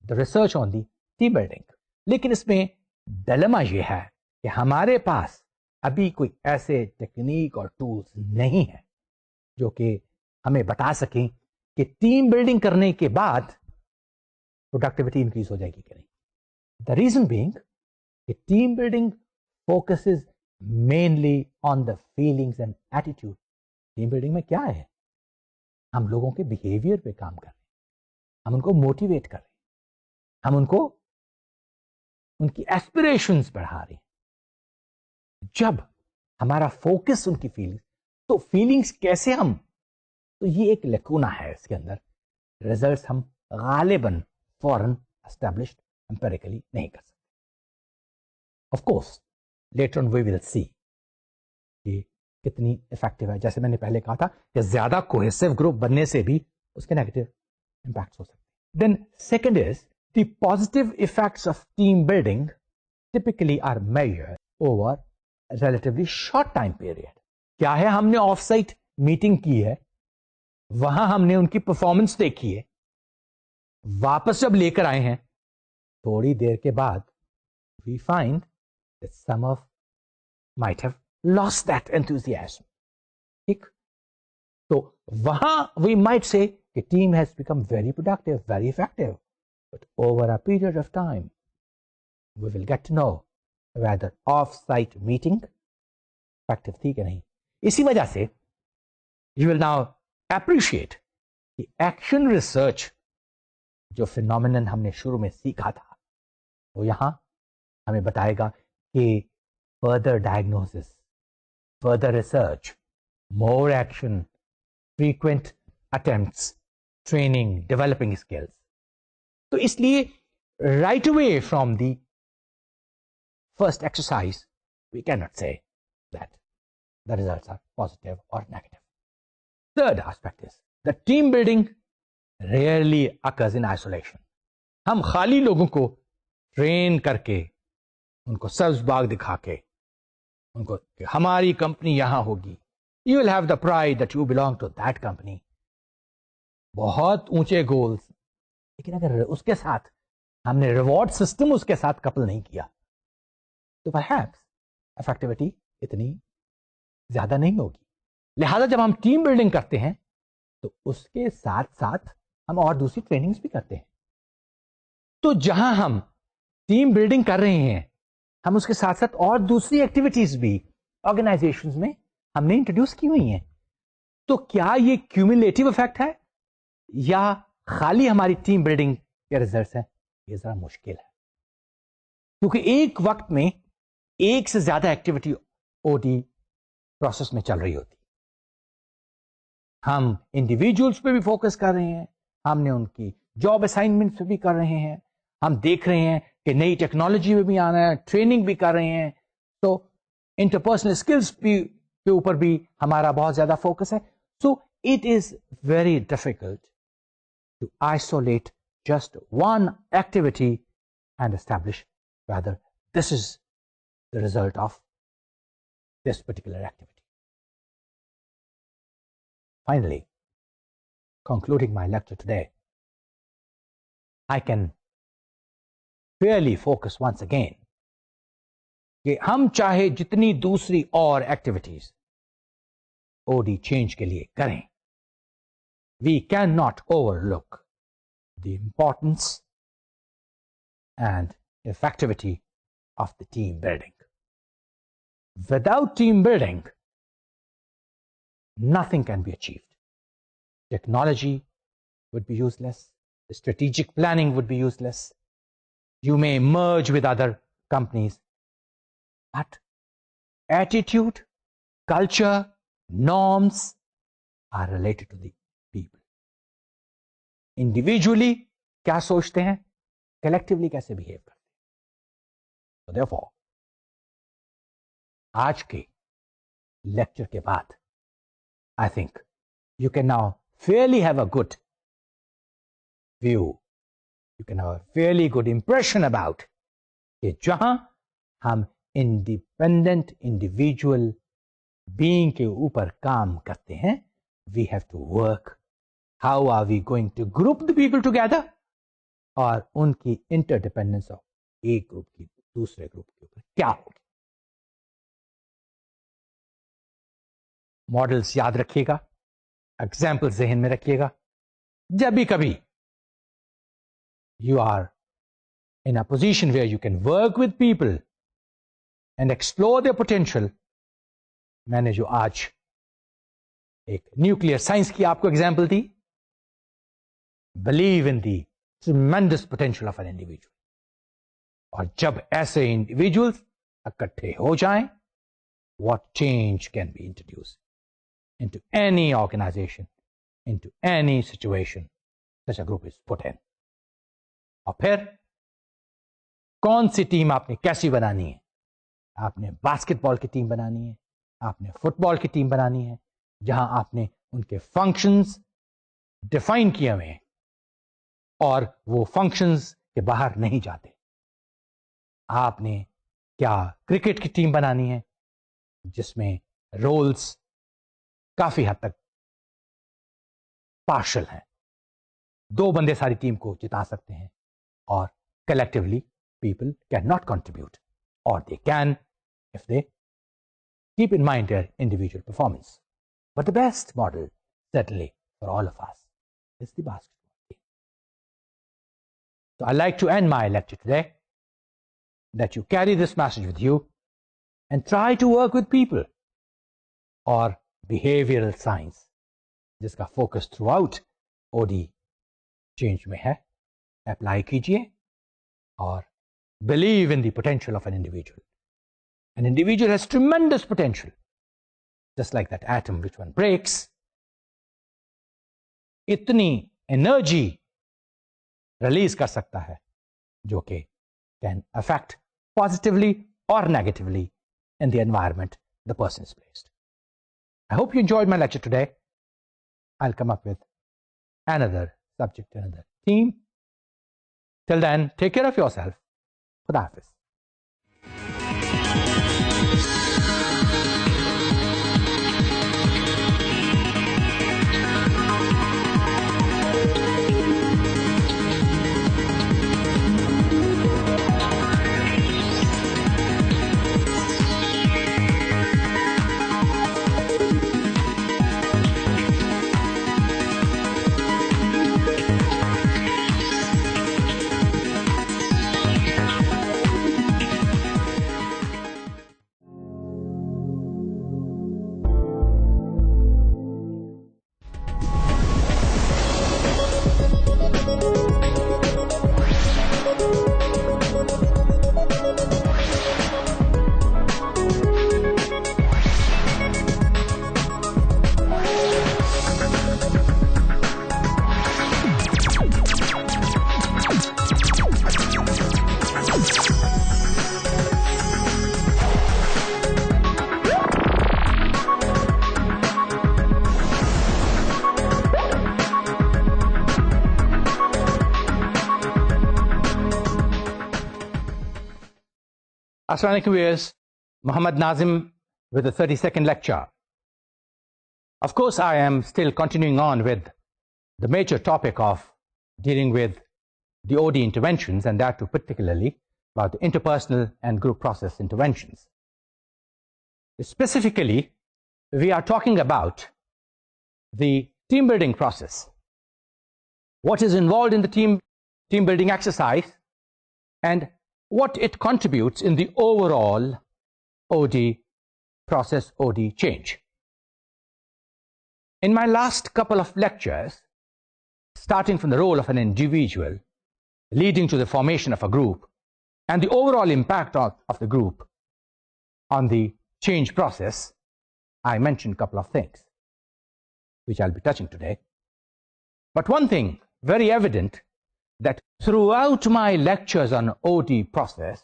the research on the team building. لیکن اس میں ڈیلیما یہ ہے کہ ہمارے پاس ابھی کوئی ایسے ٹیکنیک اور ٹولز نہیں ہیں جو کہ ہمیں بتا سکیں کہ ٹیم بلڈنگ کرنے کے بعد پروڈکٹیوٹی انکریز ہو جائے گی کہ نہیں. دا ریزن بینگ کہ team building focuses mainly on the feelings and attitude. Team building میں کیا ہے, ہم لوگوں کے بیہیویئر پہ کام کر رہے ہیں, ہم ان کو موٹیویٹ کر رہے ہیں, ہم ان کو ان کی ایسپریشنز بڑھا رہے ہیں. جب ہمارا فوکس ان کی فیلنگز, تو فیلنگز کیسے ہم, تو یہ ایک لیکونا ہے اس کے اندر. ریزلٹس ہم غالباً فوراً اسٹیبلشڈ امپیریکلی نہیں کر سکتے. آف کورس لیٹر آن وی ول سی کہ کتنی افیکٹو ہے. جیسے میں نے پہلے کہا تھا کہ زیادہ کوہیسو گروپ بننے سے بھی اس کے نیگیٹو امپیکٹس ہو سکتے ہیں. Then second is the positive effects of team building typically are measured over a relatively short time period. کیا ہے, ہم نے آف سائٹ میٹنگ کی ہے, وہاں ہم نے ان کی پرفارمنس دیکھی ہے, واپس جب لے کر آئے ہیں تھوڑی دیر کے بعد we find that some of might have lost that enthusiasm. ٹھیک, تو وہاں we might say the team has become very productive, very effective, but over a period of time we will get to know whether off-site meeting effective تھی کہ نہیں. اسی وجہ سے you will now appreciate the action research جو phenomenon ہم نے شروع میں سیکھا تھا, وہ یہاں ہمیں بتائے گا کہ further diagnosis, further research, more action, frequent attempts, training, developing skills. تو اس لیے right away from the first exercise we cannot say that the results are positive or negative. Third aspect is the team building rarely occurs in isolation. ہم خالی لوگوں کو train کر کے, ان کو سبز باغ دکھا کے, ان کو کہ ہماری کمپنی یہاں ہوگی, you will have the pride that you belong to that company, بہت اونچے گولز, لیکن اگر اس کے ساتھ ہم نے ریوارڈ سسٹم اس کے ساتھ کپل نہیں کیا تو perhaps افیکٹیوٹی اتنی زیادہ نہیں ہوگی. لہذا جب ہم ٹیم بلڈنگ کرتے ہیں تو اس کے ساتھ ساتھ ہم اور دوسری ٹریننگز بھی کرتے ہیں. تو جہاں ہم ٹیم بلڈنگ کر رہے ہیں ہم اس کے ساتھ ساتھ اور دوسری ایکٹیویٹیز بھی آرگنائزیشن میں ہم نے انٹروڈیوس کی ہوئی ہیں. تو کیا یہ کیومولیٹو افیکٹ ہے یا خالی ہماری ٹیم بلڈنگ کے ریزلٹس ہیں؟ یہ ذرا مشکل ہے, کیونکہ ایک وقت میں ایک سے زیادہ ایکٹیویٹی او ڈی پروسیس میں چل رہی ہوتی. ہم انڈیویجولس پہ بھی فوکس کر رہے ہیں, ہم نے ان کی جاب اسائنمنٹ پہ بھی کر رہے ہیں, ہم دیکھ رہے ہیں کہ نئی ٹیکنالوجی میں بھی آنا ہے, ٹریننگ بھی کر رہے ہیں, تو انٹرپرسنل اسکلس کے اوپر بھی ہمارا بہت زیادہ فوکس ہے. So it is very difficult to isolate just one activity and establish whether this is the result of this particular activity. Finally, concluding my lecture today, I can fairly focus once again کہ ہم چاہے جتنی دوسری اور activities O D change کے لیے کریں, we cannot overlook the importance and effectivity of the team building. Without team building, nothing can be achieved. Technology would be useless. Strategic planning would be useless. You may merge with other companies. But attitude, culture, norms are related to the people. Individually, کیا سوچتے ہیں, collectively کیسے behave کرتے ہیں. So therefore, آج کے lecture کے بعد I think you can now fairly have a good view, you can have a fairly good impression about کہ جہاں ہم independent individual being کے اوپر کام کرتے ہیں, we have to work. How are we going to group the people together? اور ان کی انٹرڈیپینڈنس of ایک گروپ کی دوسرے گروپ کے اوپر کیا ہوگی. ماڈلس یاد رکھیے گا, ایگزامپل ذہن میں رکھیے گا. جب بھی کبھی you are in a position where you can work with people and explore their potential, میں نے جو آج ایک نیوکلیئر سائنس کی آپ کو example the, believe in the tremendous potential of an individual. اور جب ایسے انڈیویجولس اکٹھے ہو جائیں, what change can be introduced into any organization, into any situation such a group is put in. اور پھر کون سی ٹیم آپ نے کیسی بنانی ہے؟ آپ نے باسکٹ بال کی ٹیم بنانی ہے, آپ نے فٹ بال کی ٹیم بنانی ہے, جہاں آپ نے ان کے فنکشنز ڈیفائن کیے ہوئے ہیں اور وہ فنکشنز کے باہر نہیں جاتے. آپ نے کیا کرکٹ کی ٹیم بنانی ہے جس میں رولز کافی حد تک پارشل ہیں، 2 بندے ساری ٹیم کو جتا سکتے ہیں، اور collectively people can not contribute, اور they can if they keep in mind their individual performance. But the best model, certainly for all of us, is the basketball team. So I'd like to end my lecture today, that you carry this message with you and try to work with people, or behavioral science, جس کا focus throughout OD change میں ہے، apply کیجئے اور believe in the potential of an individual. An individual has tremendous potential, just like that atom which one breaks. اتنی energy release کر سکتا ہے جو کہ can affect positively or negatively in the environment the person is placed. I hope you enjoyed my lecture today. I'll come up with another subject, another theme. Till then, take care of yourself. Khuda Hafiz. Assalamu alaikum viewers, Muhammad Nazim with the 32nd lecture. Of course, I am still continuing on with the major topic of dealing with the OD interventions, and that too particularly about the interpersonal and group process interventions. Specifically, we are talking about the team building process. What is involved in the team building exercise, and what it contributes in the overall OD process, OD change. In my last couple of lectures, starting from the role of an individual, leading to the formation of a group, and the overall impact of the group on the change process, I mentioned a couple of things, which I'll be touching today. But one thing very evident, that throughout my lectures on OD process,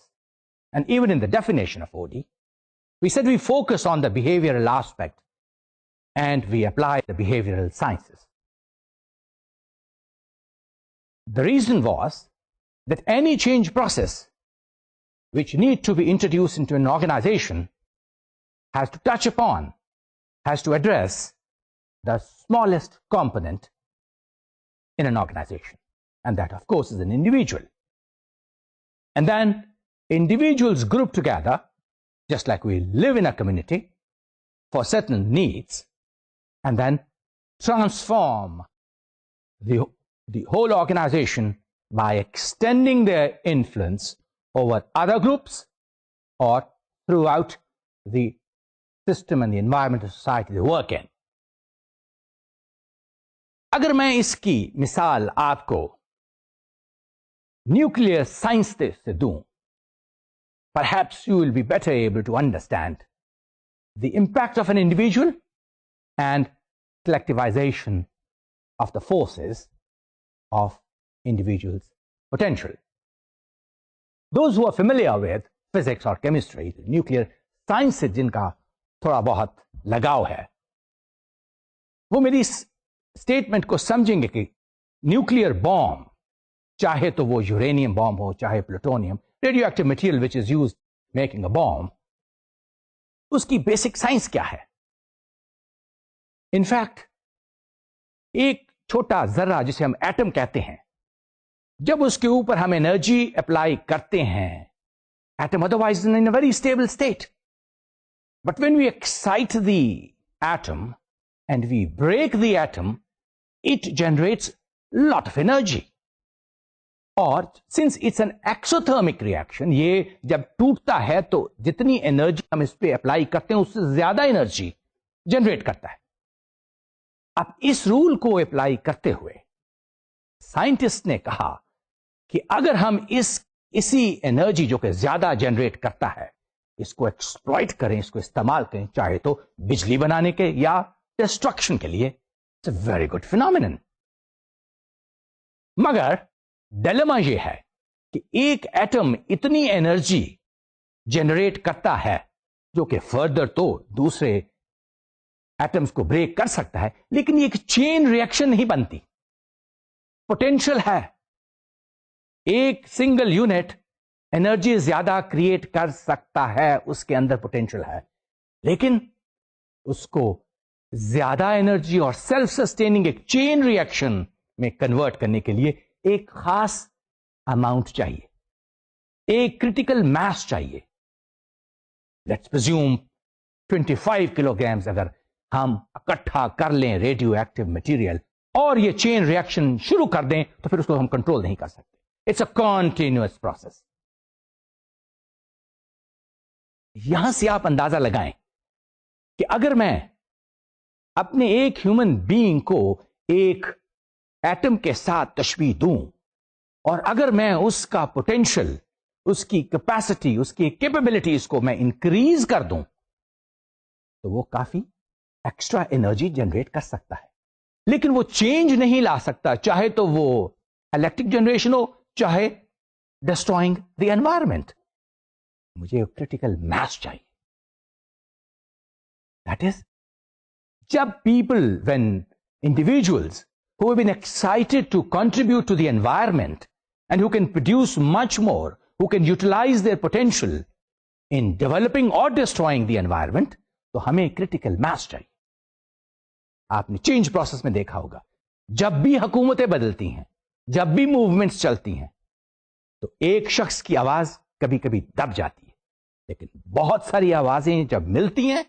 and even in the definition of OD, we said we focus on the behavioral aspect and we apply the behavioral sciences. The reason was that any change process which need to be introduced into an organization has to touch upon, has to address the smallest component in an organization. And that, of course, is an individual. And then individuals group together, just like we live in a community, for certain needs, and then transform the whole organization by extending their influence over other groups or throughout the system and the environment of society they work in. اگر میں اس کی مثال آپ کو nuclear science سے دوں, perhaps you will be better able to understand the impact of an individual and collectivization of the forces of individuals' potential. Those who are familiar with physics or chemistry, nuclear science سے جن کا تھوڑا بہت لگاؤ ہے, وہ میری statement کو سمجھیں گے کہ نیوکلیئر بام, چاہے تو وہ یورینیم بام ہو, چاہے plutonium, radioactive material which is used making a bomb, اس کی بیسک سائنس کیا ہے؟ انفیکٹ ایک چھوٹا ذرہ جسے ہم ایٹم کہتے ہیں، جب اس کے اوپر ہم انرجی اپلائی کرتے ہیں، atom otherwise in a very stable state, but when we excite the atom and we break the atom, it generates lot of energy. اور since it's an exothermic reaction, یہ جب ٹوٹتا ہے تو جتنی انرجی ہم اس پہ اپلائی کرتے ہیں اس سے زیادہ انرجی جنریٹ کرتا ہے. اب اس رول کو اپلائی کرتے ہوئے سائنٹسٹ نے کہا کہ اگر ہم اسی انرجی جو کہ زیادہ جنریٹ کرتا ہے اس کو ایکسپلائٹ کریں، اس کو استعمال کریں، چاہے تو بجلی بنانے کے یا ڈسٹرکشن کے لیے، it's a very good phenomenon. مگر ڈیلیما یہ ہے کہ ایک ایٹم اتنی انرجی جنریٹ کرتا ہے جو کہ فردر تو دوسرے ایٹمز کو بریک کر سکتا ہے، لیکن یہ ایک چین ریئیکشن نہیں بنتی. پوٹینشل ہے، ایک سنگل یونٹ انرجی زیادہ کریٹ کر سکتا ہے، اس کے اندر پوٹینشل ہے، لیکن اس کو زیادہ انرجی اور سیلف سسٹیننگ ایک چین ریئیکشن میں کنورٹ کرنے کے لیے ایک خاص اماؤنٹ چاہیے، ایک کرٹیکل ماس چاہیے. لیٹس پرزیوم 25 کلو گرامز اگر ہم اکٹھا کر لیں ریڈیو ایکٹیو مٹیریل اور یہ چین ریئیکشن شروع کر دیں تو پھر اس کو ہم کنٹرول نہیں کر سکتے. It's a continuous process. یہاں سے آپ اندازہ لگائیں کہ اگر میں اپنے ایک ہیومن بینگ کو ایک ایٹم کے ساتھ تشبیہ دوں اور اگر میں اس کا پوٹینشل، اس کی کیپیسٹی، اس کی کیپیبلٹیز کو میں انکریز کر دوں تو وہ کافی ایکسٹرا انرجی جنریٹ کر سکتا ہے، لیکن وہ چینج نہیں لا سکتا، چاہے تو وہ الیکٹرک جنریشن ہو چاہے ڈسٹرائنگ دی انوائرمنٹ. مجھے کریٹیکل ماس چاہیے. دیٹ از جب people when individuals who have been excited to contribute to the environment and who can produce much more, who can utilize their potential in developing or destroying the environment, تو ہمیں critical mass چاہیے. آپ نے change process میں دیکھا ہوگا، جب بھی حکومتیں بدلتی ہیں، جب بھی موومنٹس چلتی ہیں تو ایک شخص کی آواز کبھی کبھی دب جاتی ہے، لیکن بہت ساری آوازیں جب ملتی ہیں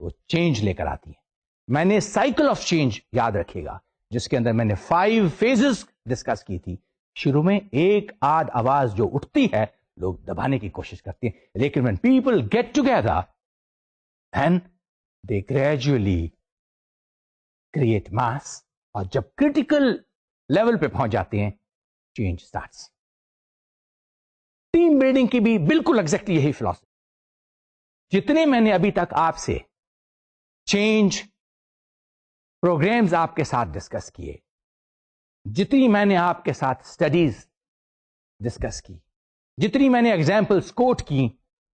وہ چینج لے کر آتی ہیں. میں نے سائیکل آف چینج یاد رکھے گا جس کے اندر میں نے 5 phases ڈسکس کی تھی. شروع میں ایک آدھ آواز جو اٹھتی ہے لوگ دبانے کی کوشش کرتے ہیں، لیکن when people get together and they gradually create mass، اور جب critical لیول پہ پہنچ جاتے ہیں چینج starts. ٹیم بلڈنگ کی بھی بالکل ایگزیکٹلی یہی فلسفی. جتنے میں نے ابھی تک آپ سے چینج پروگرامز آپ کے ساتھ ڈسکس کیے، جتنی میں نے آپ کے ساتھ اسٹڈیز ڈسکس کی، جتنی میں نے ایگزامپلس کوٹ کی،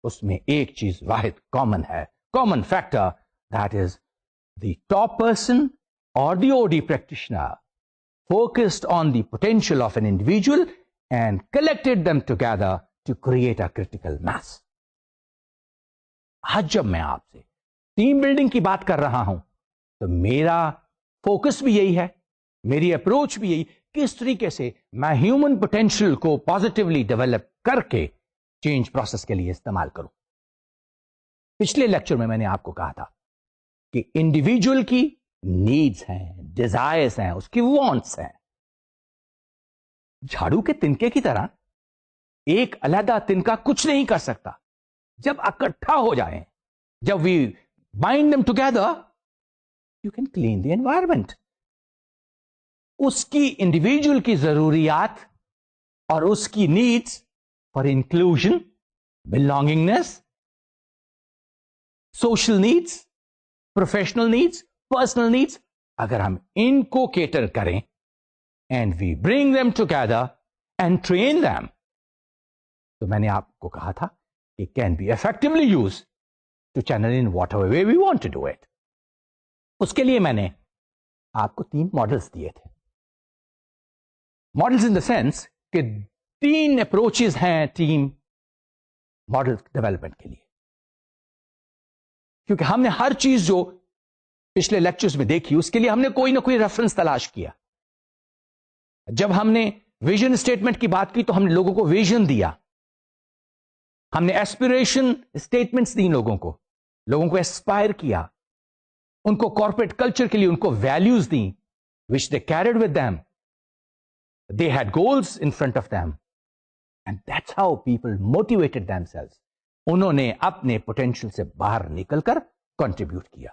اس میں ایک چیز واحد کامن ہے، common factor, that is the top person اور the O D practitioner focused on the potential of an individual and collected them together to create a critical mass. آج جب میں آپ سے ٹیم بلڈنگ کی بات کر رہا ہوں تو میرا فوکس بھی یہی ہے، میری اپروچ بھی یہی، کس طریقے سے میں ہیومن پوٹینشیل کو پازیٹیولی ڈیولپ کر کے چینج پروسیس کے لیے استعمال کروں. پچھلے لیکچر میں نے آپ کو کہا تھا کہ انڈیویجول کی نیڈز ہیں، ڈیزائرز ہیں، اس کی وانٹس ہیں. جھاڑو کے تنکے کی طرح ایک علیحدہ تنکا کچھ نہیں کر سکتا. جب اکٹھا ہو جائیں، جب we bind them together, you can clean the environment. اس کی انڈیویجول کی ضروریات اور اس کی needs for inclusion, belongingness، social needs, professional needs, personal needs, اگر ہم ان کو کیٹر کریں and we bring them together and train them، تو میں نے آپ کو کہا تھا it can be effectively used to channel in whatever way we want to do it. اس کے لیے میں نے آپ کو 3 ماڈلز دیے تھے. ماڈلز ان دا سینس کہ 3 اپروچز ہیں ٹیم ماڈل ڈیولپمنٹ کے لیے. کیونکہ ہم نے ہر چیز جو پچھلے لیکچرز میں دیکھی اس کے لیے ہم نے کوئی نہ کوئی ریفرنس تلاش کیا. جب ہم نے ویژن اسٹیٹمنٹ کی بات کی تو ہم نے لوگوں کو ویژن دیا, ہم نے ایسپریشن اسٹیٹمنٹس دی, لوگوں کو ایسپائر کیا, ان کو کارپوریٹ کلچر کے لیے ان کو ویلیوز دیں which they carried with them. They had goals in front of them. And that's how people motivated themselves. انہوں نے اپنے پوٹینشیل سے باہر نکل کر کنٹریبیوٹ کیا.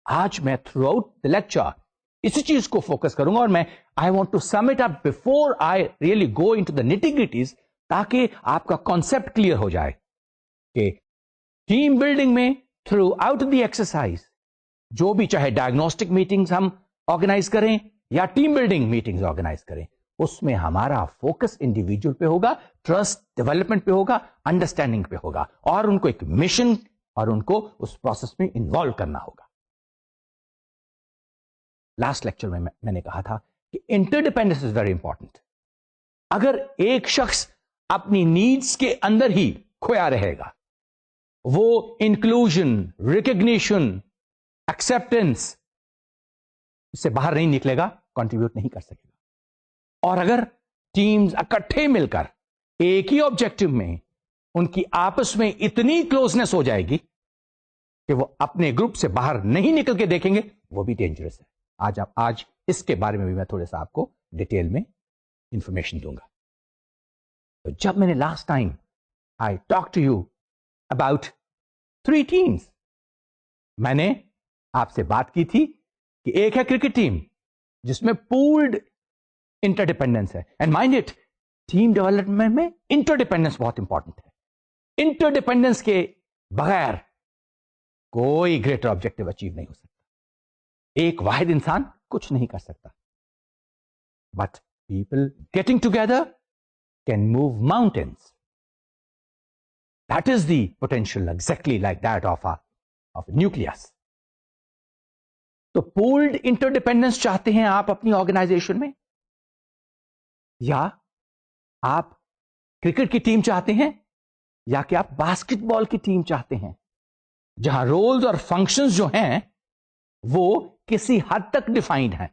آج میں تھرو آؤٹ دا لیکچر اسی چیز کو فوکس کروں گا, اور میں I want to sum it up before I really go into the nitty-gritties, تاکہ آپ کا کانسیپٹ کلیئر ہو جائے کہ ٹیم بلڈنگ میں تھرو آؤٹ دی ایکسرسائز جو بھی, چاہے ڈائگنوسٹک میٹنگز ہم آرگنائز کریں یا ٹیم بلڈنگ میٹنگز آرگنائز کریں, اس میں ہمارا فوکس انڈیویجول پہ ہوگا, ٹرسٹ ڈیولپمنٹ پہ ہوگا, انڈرسٹینڈنگ پہ ہوگا, اور ان کو ایک مشن اور ان کو اس پروسیس میں انوالو کرنا ہوگا. لاسٹ لیکچر میں میں نے کہا تھا کہ انٹرڈیپینڈنس از ویری امپورٹنٹ. اگر ایک شخص اپنی نیڈس کے اندر ہی کھویا رہے گا, وہ انکلوژن, ریکگنیشن, ایکسپٹینس اس سے باہر نہیں نکلے گا, کنٹریبیوٹ نہیں کر سکے گا. اور اگر ٹیمز اکٹھے مل کر ایک ہی آبجیکٹو میں ان کی آپس میں اتنی کلوزنس ہو جائے گی کہ وہ اپنے گروپ سے باہر نہیں نکل کے دیکھیں گے, وہ بھی ڈینجرس ہے. آج اس کے بارے میں بھی میں تھوڑا سا آپ کو ڈیٹیل میں انفارمیشن دوں گا. تو جب میں نے last time I talk to you about 3 teams, میں نے آپ سے بات کی تھی کہ ایک ہے کرکٹ ٹیم جس میں پولڈ انٹرڈیپینڈنس ہے. And mind it, team development میں انٹرڈیپینڈنس بہت امپورٹنٹ ہے. انٹرڈیپینڈنس کے بغیر کوئی گریٹر آبجیکٹو اچیو نہیں ہو سکتا. ایک واحد انسان کچھ نہیں کر سکتا, but people getting together can move mountains. That is the potential exactly like that of nucleus. تو پولڈ انٹرڈیپینڈنس چاہتے ہیں آپ اپنی آرگنائزیشن میں, یا آپ کرکٹ کی ٹیم چاہتے ہیں, یا کہ آپ باسکٹ بال کی ٹیم چاہتے ہیں, جہاں رولز اور فنکشنز جو ہیں وہ کسی حد تک ڈیفائنڈ ہیں.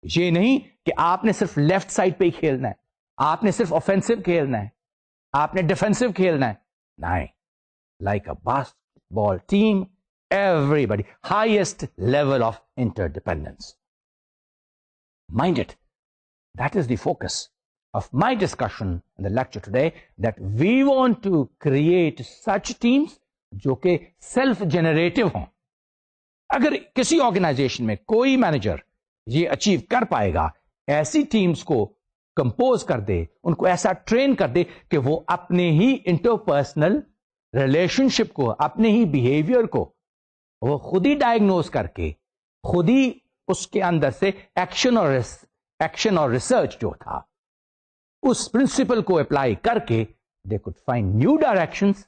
یہ نہیں کہ آپ نے صرف لیفٹ سائڈ پہ ہی کھیلنا ہے, آپ نے صرف آفینسو کھیلنا ہے, آپ نے ڈیفینسو کھیلنا ہے. نہیں, like a basket ball team, everybody, highest level of interdependence. Mind it, that is the focus of my discussion in the lecture today, that we want to create such teams جو کہ self generative ہوں. اگر کسی organization میں کوئی manager یہ achieve کر پائے گا, ایسی ٹیمز کو کمپوز کر دے, ان کو ایسا ٹرین کر دے کہ وہ اپنے ہی انٹرپرسنل ریلیشن شپ کو, اپنے ہی بیہیویئر کو وہ خود ہی ڈائگنوز کر کے, خود ہی اس کے اندر سے ایکشن اور ریسرچ جو تھا اس پرنسپل کو اپلائی کر کے they could find new directions,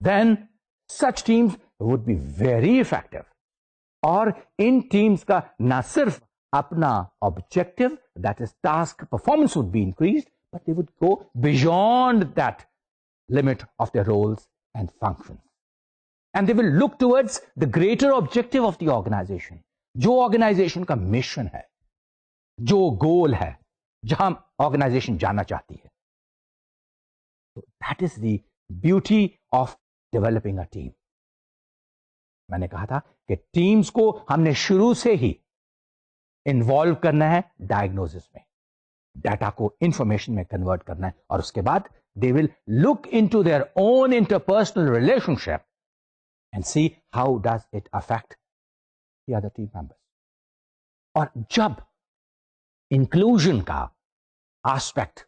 then such teams would be very effective. اور ان ٹیمز کا نہ صرف اپنا objective, that is task performance would be increased, but they would go beyond that limit of their roles and functions. And they will look towards the greater objective of the organization. جو organization کا mission ہے, جو گول ہے, جہاں organization جانا چاہتی ہے. So that is the beauty of developing a team. میں نے کہا تھا کہ ٹیمز کو ہم نے شروع سے ہی انوالو کرنا ہے ڈائگنوزس میں, ڈیٹا کو انفارمیشن میں کنورٹ کرنا ہے, اور اس کے بعد they will look into their own interpersonal relationship and see how does it affect the other team members. اور جب انکلوژن کا آسپیکٹ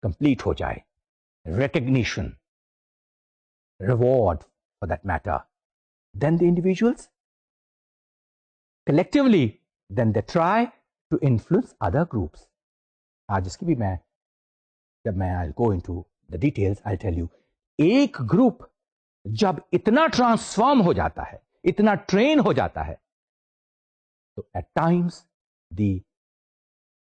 کمپلیٹ ہو جائے, recognition, reward for that matter, then the individuals collectively, then they try to influence other groups. آج اس کی بھی میں جب میں I'll go into the details, I'll tell you, ایک گروپ جب اتنا ٹرانسفارم ہو جاتا ہے, اتنا ٹرین ہو جاتا ہے, تو at times the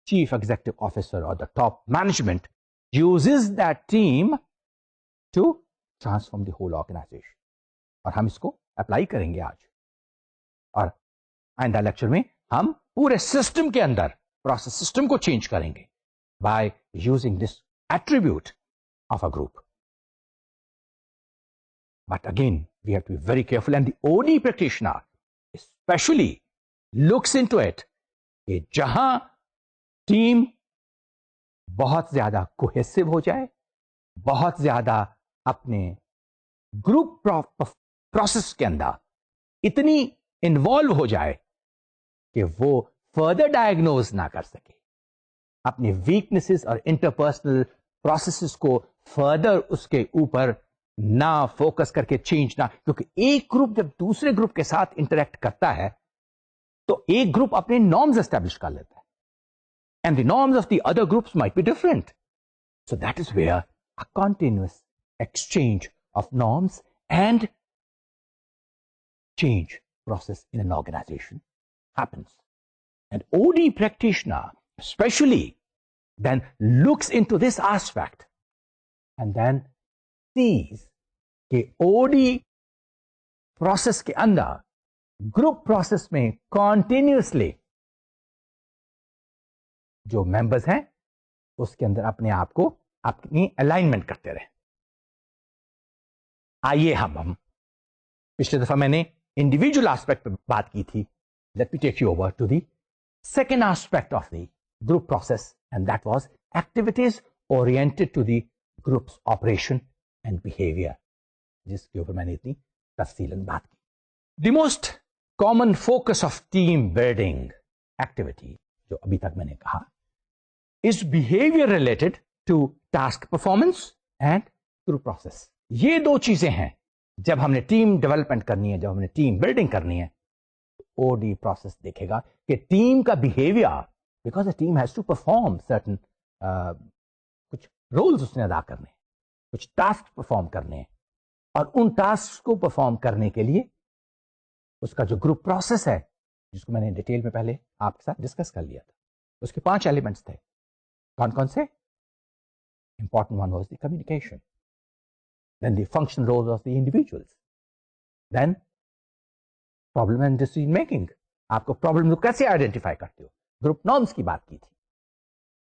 chief executive officer or the top management uses that team to transform the whole organization. اور ہم اس کو اپلائی کریں گے آج, اور آئندہ لیکچر میں ہم پورے سسٹم کے اندر پروسیس سسٹم کو چینج کریں گے by using this attribute of a group. But again we have to be very careful, and the OD practitioner especially looks into it کہ جہاں ٹیم بہت زیادہ کوہیسو ہو جائے, بہت زیادہ اپنے گروپ پروسیس کے اندر اتنی انوالو ہو جائے کہ وہ فردر ڈائگنوز نہ کر سکے, اپنی ویکنیسز اور انٹرپرسنل پروسیسز کو فردر اس کے اوپر نہ فوکس کر کے چینج نہ, کیونکہ ایک گروپ جب دوسرے گروپ کے ساتھ انٹریکٹ کرتا ہے تو ایک گروپ اپنے نارمز اسٹیبلش کر لیتا ہے, and the norms of the other groups might be different. So that is where a continuous exchange of norms and change process in an organization happens. And OD practitioner especially then looks into this aspect and then sees کہ OD process کے اندر group process میں continuously جو members ہیں اس کے اندر اپنے آپ کو اپنی الائنمنٹ کرتے رہے. آئیے ہم پچھلے دفعہ میں نے انڈیویجل آسپیکٹ پہ بات کی تھی. Let me take you over to the second aspect of the group process, and that was activities oriented to the group's operation and behaviour, جس کے اوپر میں نے اتنی تفصیلاً بات کی. The most common focus of team building activity جو ابھی تک میں نے کہا is behaviour related to task performance and group process. یہ دو چیزیں ہیں جب ہم نے ٹیم ڈیولپمنٹ کرنی ہے, جب ہم نے ٹیم بلڈنگ کرنی ہے, OD پروسیس دیکھے گا کہ ٹیم کا behaviour, because a team has to perform certain کچھ رولز اس نے ادا کرنے ہیں, کچھ ٹاسک پرفارم کرنے ہیں, اور ان ٹاسک کو پرفارم کرنے کے لیے اس کا جو گروپ پروسیس ہے, جس کو میں نے ڈیٹیل میں پہلے آپ کے ساتھ ڈسکس کر لیا تھا, اس کے 5 ایلیمنٹس تھے. کون کون سے؟ Important one was the communication, then the functional roles of the individuals, then problem and decision making. آپ کو پرابلم کو کیسے آئیڈینٹیفائی کرتے ہو, گروپ نارمس کی بات کی تھی,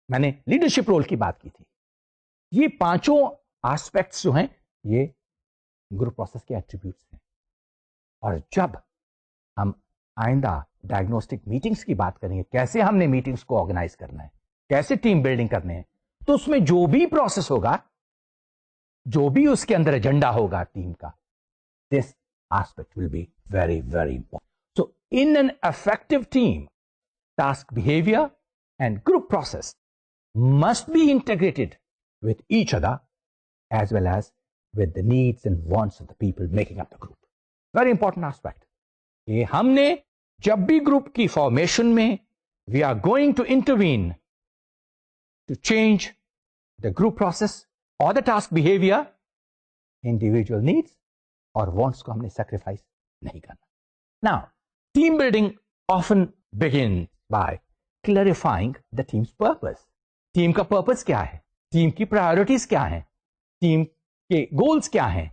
میں نے لیڈرشپ رول کی بات کی تھی. یہ 5 آسپیکٹس جو ہیں یہ گروپ پروسیس کے ایٹریبیوٹس ہیں. اور جب ہم آئندہ ڈائگنوسٹک میٹنگس کی بات کریں گے, کیسے ہم نے میٹنگس کو آرگنائز کرنا ہے, کیسے ٹیم بلڈنگ کرنے ہیں, تو اس میں جو بھی پروسیس ہوگا, جو بھی اس کے اندر ایجنڈا ہوگا ٹیم کا, this aspect will be very very important. So in an effective team, task behaviour and group process must be integrated with each other as well as with the needs and wants of the people making up the group. Very important aspect. یہ ہم نے جب بھی group کی formation میں we are going to intervene to change the group process or the task behavior, individual needs اور wants کو ہم نے sacrifice نہیں کرنا. Now, team building often begins by clarifying the team's purpose. Team کا purpose کیا ہے, ٹیم کی پرائیورٹیز کیا ہیں, ٹیم کے گولز کیا ہیں,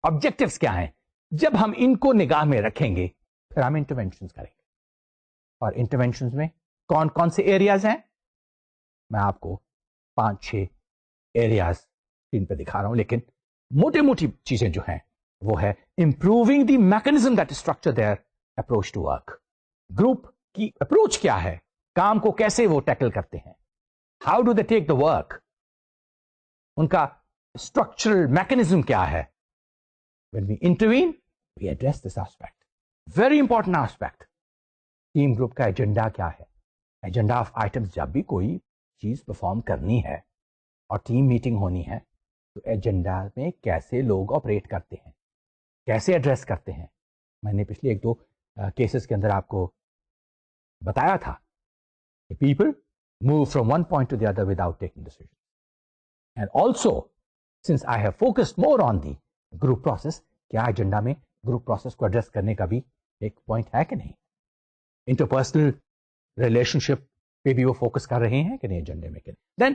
آبجیکٹیوز کیا ہیں. جب ہم ان کو نگاہ میں رکھیں گے پھر ہم انٹرونشنز کریں گے. اور انٹرونشنز میں کون کون سے ایریاز ہیں, میں آپ کو 5-6 ایریاز اسکرین پہ دکھا رہا ہوں, لیکن موٹی موٹی چیزیں جو ہیں وہ ہے improving the mechanism that structure their approach to work. Group کی اپروچ کیا ہے, کام کو کیسے وہ ٹیکل کرتے ہیں, how do they take the work, ان کا اسٹرکچرل میکنزم کیا ہے. when we intervene we address this aspect. very important aspect. Team group کا ایجنڈا کیا ہے, ایجنڈا آف آئٹمس. جب بھی کوئی چیز پرفارم کرنی ہے اور ٹیم میٹنگ ہونی ہے تو ایجنڈا میں کیسے لوگ آپریٹ کرتے ہیں, کیسے ایڈریس کرتے ہیں. میں نے پچھلے 1-2 کیسز کے اندر آپ کو بتایا تھا کہ people move from one point to the other without taking decisions. And also, since I have focused more on the group process, کیا ایجنڈا میں گروپ پروسیس کو ایڈریس کرنے کا بھی ایک پوائنٹ ہے کہ نہیں, انٹرپرسنل ریلیشن شپ پہ بھی وہ فوکس کر رہے ہیں کہ نہیں ایجنڈے میں کہ نہیں. دین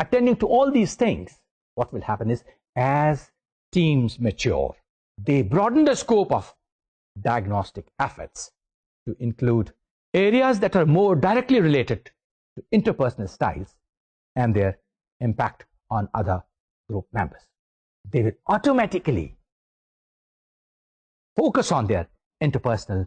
attending to all these things, what will happen is, as teams mature, they broaden the scope of diagnostic efforts to include areas that are more directly related to interpersonal styles and their impact on other group members. They will automatically focus on their interpersonal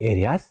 areas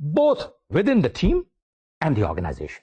both within the team and the organization.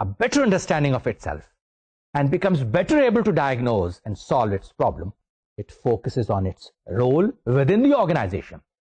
a better understanding of itself and becomes better able to diagnose and solve its problem, it focuses on its role within the organization.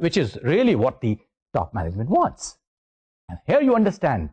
which is really what the top management wants. And here you understand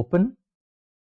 open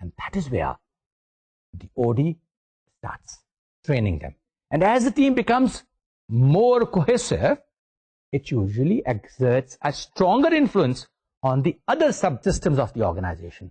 And that is where the OD starts training them. And as the team becomes more cohesive, it usually exerts a stronger influence on the other subsystems of the organization.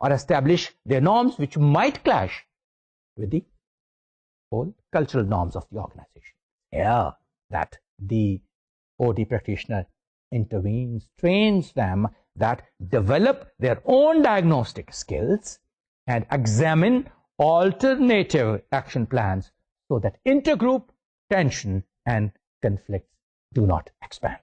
or establish their norms which might clash with the whole cultural norms of the organization. Yeah, that the OD practitioner intervenes, trains them, that develop their own diagnostic skills and examine alternative action plans so that intergroup tension and conflicts do not expand.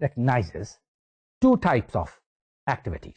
recognizes two types of activities.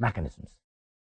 mechanisms.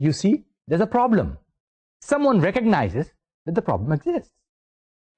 you see there's a problem. Someone recognizes that the problem exists.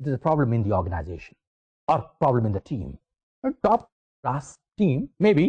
there's a problem in the organization or problem in the team. Top class team maybe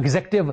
executive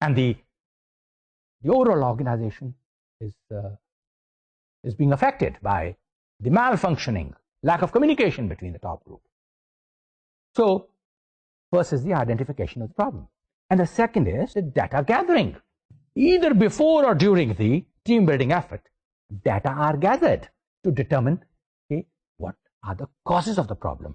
and the overall organization is being affected by the malfunctioning, lack of communication between the top group. So first is the identification of the problem, and the second is the data gathering. Either before or during the team building effort, data are gathered to determine what are the causes of the problem.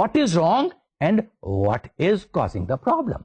what is wrong and what is causing the problem.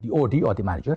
the OD or the manager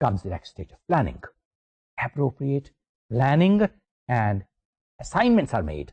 Comes the next stage of planning. Appropriate planning and assignments are made.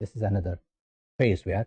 This is another phase where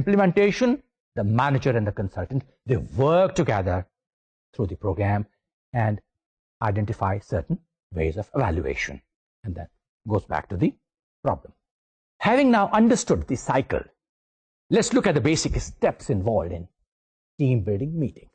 implementation. The manager and the consultant, they work together through the program and identify certain ways of evaluation, and then goes back to the problem. Having now understood the cycle, let's look at the basic steps involved in team building meetings.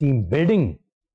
team building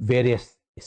various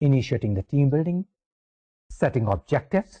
Initiating the team building, setting objectives,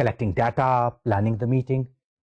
collecting data, planning the meeting,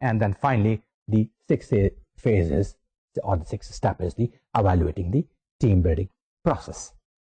and then finally the 6 phases or the 6th step is the evaluating the team building process.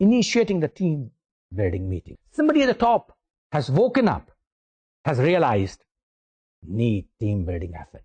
initiating the team building meeting. Somebody at the top has woken up, has realized need team building effort.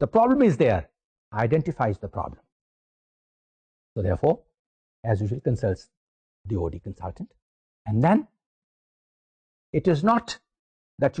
The problem is there, identifies the problem. So therefore, as usual, consults the OD consultant, and then it is not that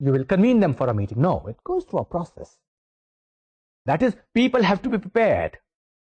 you will convene them for a meeting. No, it goes through a process. That is, people have to be prepared.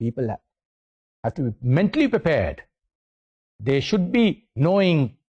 People have to be mentally prepared. They should be knowing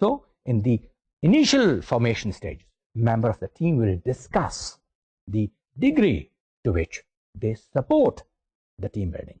So in the initial formation stage, member of the team will discuss the degree to which they support the team building.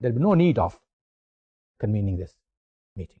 there will be no need of convening this meeting.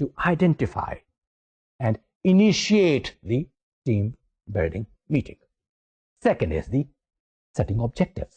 to identify and initiate the team building meeting. Second is the setting objectives.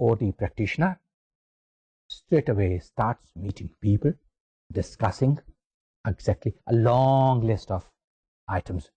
OT practitioner straight away starts meeting people, discussing exactly a long list of items.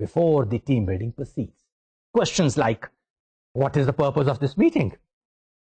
before the team building proceeds. Questions like what is the purpose of this meeting,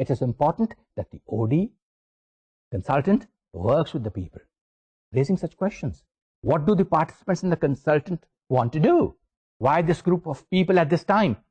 it is important that the OD consultant works with the people, raising such questions. What do the participants and the consultant want to do? Why this group of people at this time?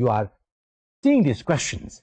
you are seeing these questions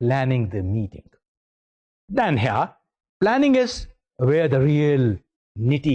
planning the meeting. Then here, planning is where the real nitty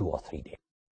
2 or 3 days,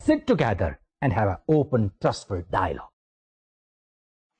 sit together and have an open, trustful dialogue.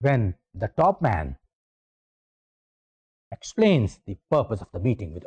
when the top man explains the purpose of the meeting with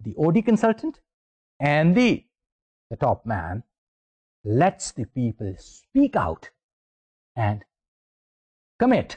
the OD consultant and the top man lets the people speak out and commit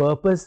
purpose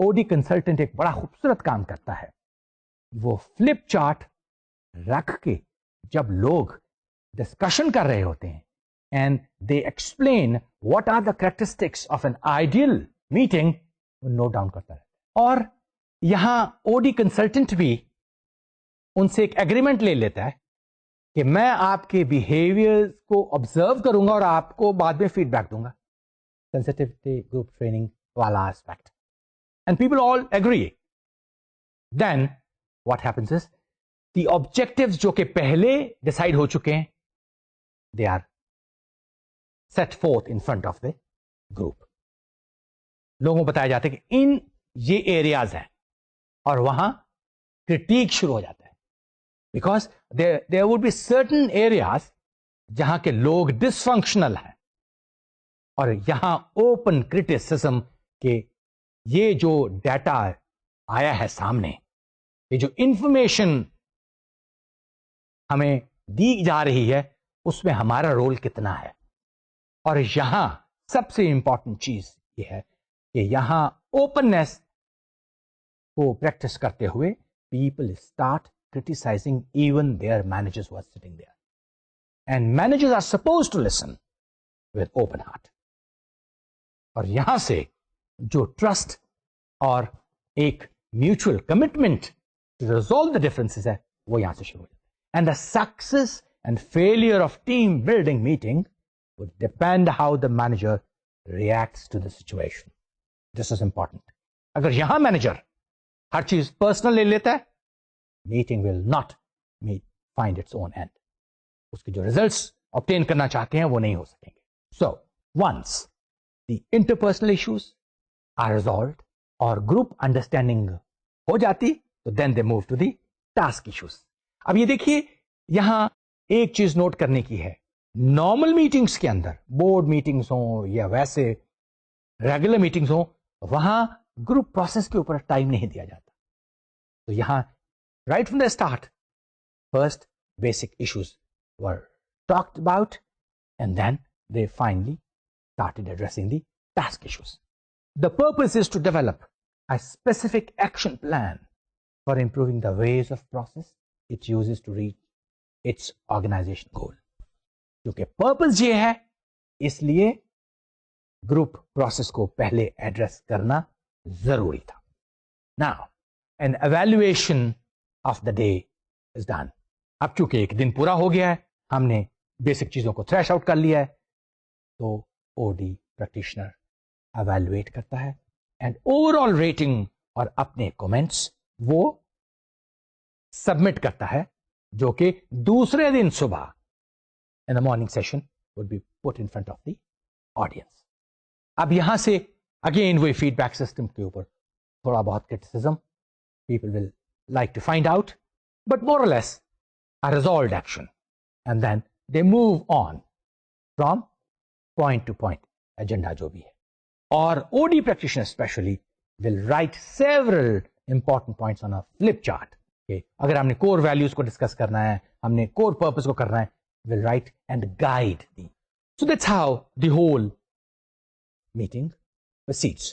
OD consultant ایک بڑا خوبصورت کام کرتا ہے. وہ flip chart رکھ کے جب لوگ ڈسکشن کر رہے ہوتے ہیں and they explain what are the characteristics of an ideal meeting, وہ نوٹ ڈاؤن کرتا ہے. اور یہاں اوڈی کنسلٹنٹ بھی ان سے ایک ایگریمنٹ لے لیتا ہے کہ میں آپ کے بیہیویئر کو آبزرو کروں گا اور آپ کو بعد میں فیڈ بیک دوں گا. سینسٹیوٹی گروپ ٹریننگ والا aspect, and people all agree. Then what happens is the objectives جو کہ پہلے ڈسائڈ ہو چکے ہیں, they are set forth in front of the group. لوگوں کو بتایا جاتا ہے کہ ان یہ ایریاز ہیں, اور وہاں کرٹیک شروع ہو جاتا ہے. Because there would be certain areas جہاں کے لوگ ڈسفنکشنل ہیں, اور یہاں اوپن کرٹیسزم کہ یہ جو ڈیٹا آیا ہے سامنے, یہ جو انفارمیشن ہمیں دی جا رہی ہے, اس میں ہمارا رول کتنا ہے. اور یہاں سب سے امپورٹنٹ چیز یہ ہے کہ یہاں اوپننیس کو پریکٹس کرتے ہوئے people start criticizing even their managers who are sitting there. And managers are supposed to listen with open heart. اور یہاں سے جو ٹرسٹ اور ایک mutual commitment to resolve the differences ہے, وہ یہاں سے شروع ہو جاتا ہے. And the success and failure of team building meeting would depend how the manager reacts to the situation. This is important. اگر یہاں مینیجر ہر چیز پرسنل لے لیتا ہے, meeting will not find its own end. اس کے جو ریزلٹس obtain کرنا چاہتے ہیں وہ نہیں ہو سکیں گے. So, once the interpersonal issues are resolved اور group understanding ہو جاتی, تو then they move to the task issues. اب یہ دیکھیے یہاں ایک چیز نوٹ کرنے کی ہے, نارمل میٹنگز کے اندر, بورڈ میٹنگز ہوں یا ویسے ریگولر میٹنگز ہوں, وہاں گروپ پروسیس کے اوپر ٹائم نہیں دیا جاتا. تو یہاں right from the start, first basic issues were talked about, and then they finally started addressing the task issues. The purpose is to develop a specific action plan for improving the ways of process it uses to reach its organization goal. کیونکہ purpose یہ ہے, اس لیے group process کو پہلے address کرنا ضروری تھا. Now, an evaluation of the day is done. اب چونکہ ایک دن پورا ہو گیا ہے, ہم نے بیسک چیزوں کو تھریش آؤٹ کر لیا ہے, تو او ڈی پریکٹیشنر ایویلویٹ کرتا ہے اینڈ اوور آل ریٹنگ اور اپنے کومنٹس وہ سبمٹ کرتا ہے, جو کہ دوسرے دن صبح in the morning session would be put in front of the audience. اب یہاں سے اگین وہی فیڈ بیک سسٹم کے اوپر تھوڑا بہت criticism people will like to find out, but more or less a resolved action, and then they move on from point to point agenda جو بھی ہے. اور OD practitioner especially will write several important points on a flip chart. اگر ہم نے کور values کو discuss کرنا ہے, ہم نے کور پرپز کو کرنا ہے, will write and guide me. So that's how the whole meeting proceeds.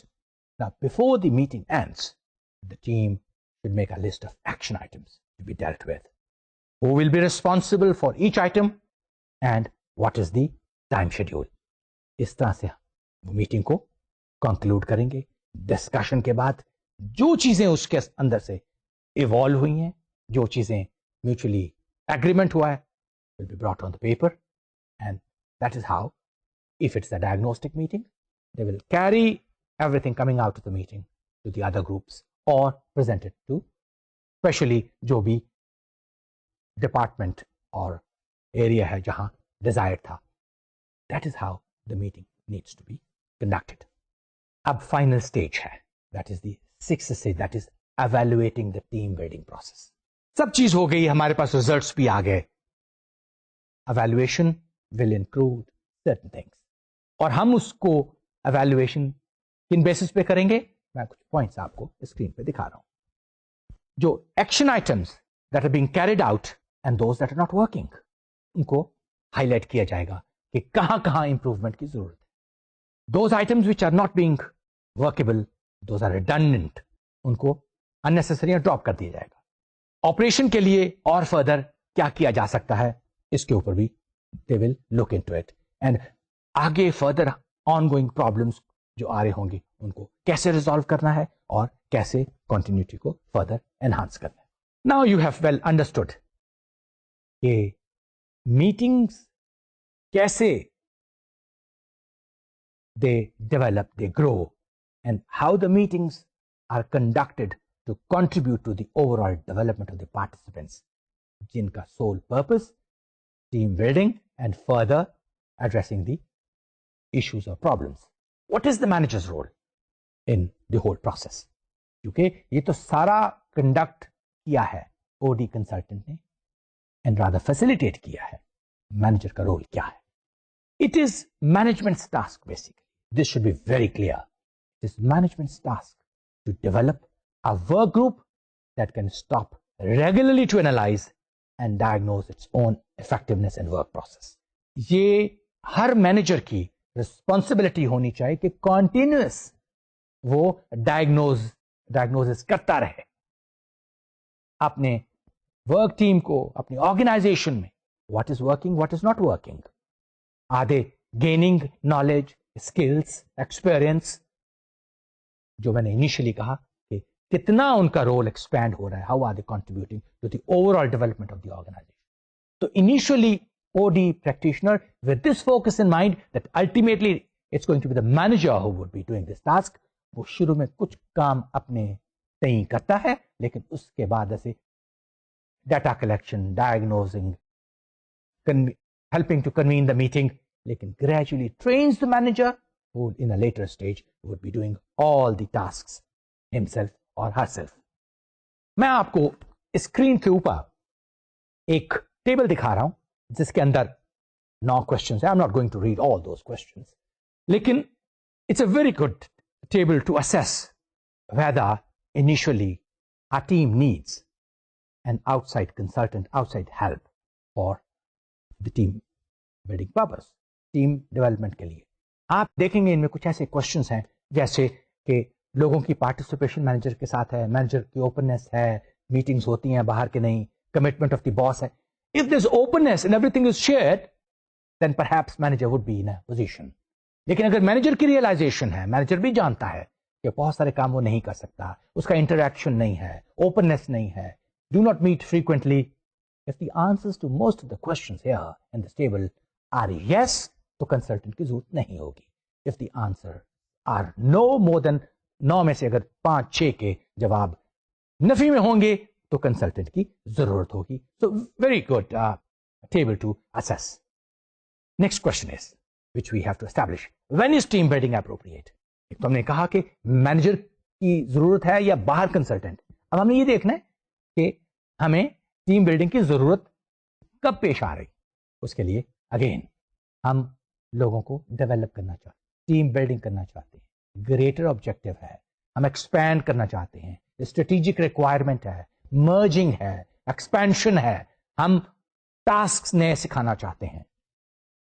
Now before the meeting ends, the team should make a list of action items to be dealt with. Who will be responsible for each item and what is the time schedule. اس طرح سے وہ meeting کو conclude کریں گے. Discussion کے بعد جو چیزیں اس کے اندر سے ایوالو ہوئی ہیں, جو چیزیں میوچلی ایگریمنٹ ہوا ہے, will be brought on the paper, and that is how, if it's a diagnostic meeting, they will carry everything coming out of the meeting to the other groups or present it to especially جو بھی department اور area ہے جہاں Dzire تھا. That is how the meeting needs to be conducted. اب final stage ہے, that is the sixth stage, that is evaluating the team building process. سب چیز ہو گئی, ہمارے پاس ریزلٹس بھی آ گئے. Evaluation will include certain things. اور ہم اس کو evaluation کن بیسس پہ کریں گے, میں کچھ پوائنٹس آپ کو اسکرین پہ دکھا رہا ہوں. جو action items that are being carried out and those that are not working, ان کو ہائی لائٹ کیا جائے گا کہ کہاں کہاں امپروومنٹ کی ضرورت ہے. Those items which are not being workable those are redundant, ان کو اننیسیسری ڈراپ کر دیا جائے گا. آپریشن کے لیے اور فردر کیا کیا جا سکتا ہے اس کے اوپر بھی دے ول لک انٹو اٹ، اینڈ آگے فردر آن گوئنگ پرابلمس جو آ رہے ہوں گے ان کو کیسے ریزالو کرنا ہے اور کیسے کنٹینیوٹی کو فردر انہانس کرنا ہے. Now you have well understood کہ میٹنگس کیسے they develop, they grow, and how the meetings are conducted to contribute to the overall development of the participants, jinka sole purpose, team building, and further addressing the issues or problems. What is the manager's role in the whole process? کیونکہ یہ تو سارا conduct کیا ہے O D consultant نے and rather facilitate کیا ہے. Manager کا رول کیا ہے؟ It is management's task basically. This should be very clear. It is management's task to develop a work group that can stop regularly to analyze and diagnose its own effectiveness and work process. یہ ہر manager کی responsibility ہونی چاہیے کہ continuous وہ diagnose کرتا رہے اپنے work team کو، اپنی آرگنائزیشن میں. What is working, what is not working. Are they gaining knowledge, skills, experience؟ جو میں نے انیشلی کہا کہ کتنا ان کا رول ایکسپینڈ ہو رہا ہے. How are they contributing to the overall development of the organization؟ تو initially OD practitioner with this focus in mind that ultimately it's going to be the manager who would be doing this task، وہ شروع میں کچھ کام اپنے تئیں کرتا ہے، لیکن اس کے بعد ایسے data collection, diagnosing, helping to convene the meeting، لیکن gradually trains the manager who in a later stage would be doing all the tasks himself or herself. میں آپ کو اسکرین کے اوپر ایک ٹیبل دکھا رہا ہوں جس کے اندر 9 questions ہیں. I'm not going to read all those questions، لیکن it's a very good table to assess whether initially our team needs an outside consultant, outside help for the team building purpose، team development کے لیے. آپ دیکھیں گے ان میں کچھ ایسے questions ہیں جیسے کہ لوگوں کی پارٹیسپیشن مینیجر کے ساتھ ہے، مینیجر کی اوپننس ہے، میٹنگز ہوتی ہیں باہر کے نہیں، کمٹمنٹ آف دی باس ہے. If there is openness and everything is shared then perhaps manager would be in a position. لیکن اگر مینیجر کی ریئلائزیشن ہے، مینیجر بھی جانتا ہے کہ بہت سارے کام وہ نہیں کر سکتا، اس کا انٹریکشن نہیں ہے، اوپننس نہیں ہے، do not meet frequently. If the answers to most of the questions here in this table are yes، تو کنسلٹنٹ کی ضرورت نہیں ہوگی. If the answer are no، more than 9 میں سے اگر 5-6 کے جواب نفی میں ہوں گے تو کنسلٹنٹ کی ضرورت ہوگی. So very good table to assess. Next question is which we have to establish. When is team building appropriate؟ ایک تو ہم نے کہا کہ مینیجر کی ضرورت ہے یا باہر کنسلٹنٹ. اب ہم نے یہ دیکھنا ہے کہ ہمیں ٹیم بلڈنگ کی ضرورت کب پیش آ رہی. اس کے لیے اگین ہم لوگوں کو ڈیولپ کرنا چاہتے ہیں، ٹیم بلڈنگ کرنا چاہتے ہیں، گریٹر آبجیکٹو ہے، ہم ایکسپینڈ کرنا چاہتے ہیں، اسٹریٹجک ریکوائرمنٹ ہے، مرجنگ ہے، ایکسپینشن ہے، ہم ٹاسک نئے سکھانا چاہتے ہیں.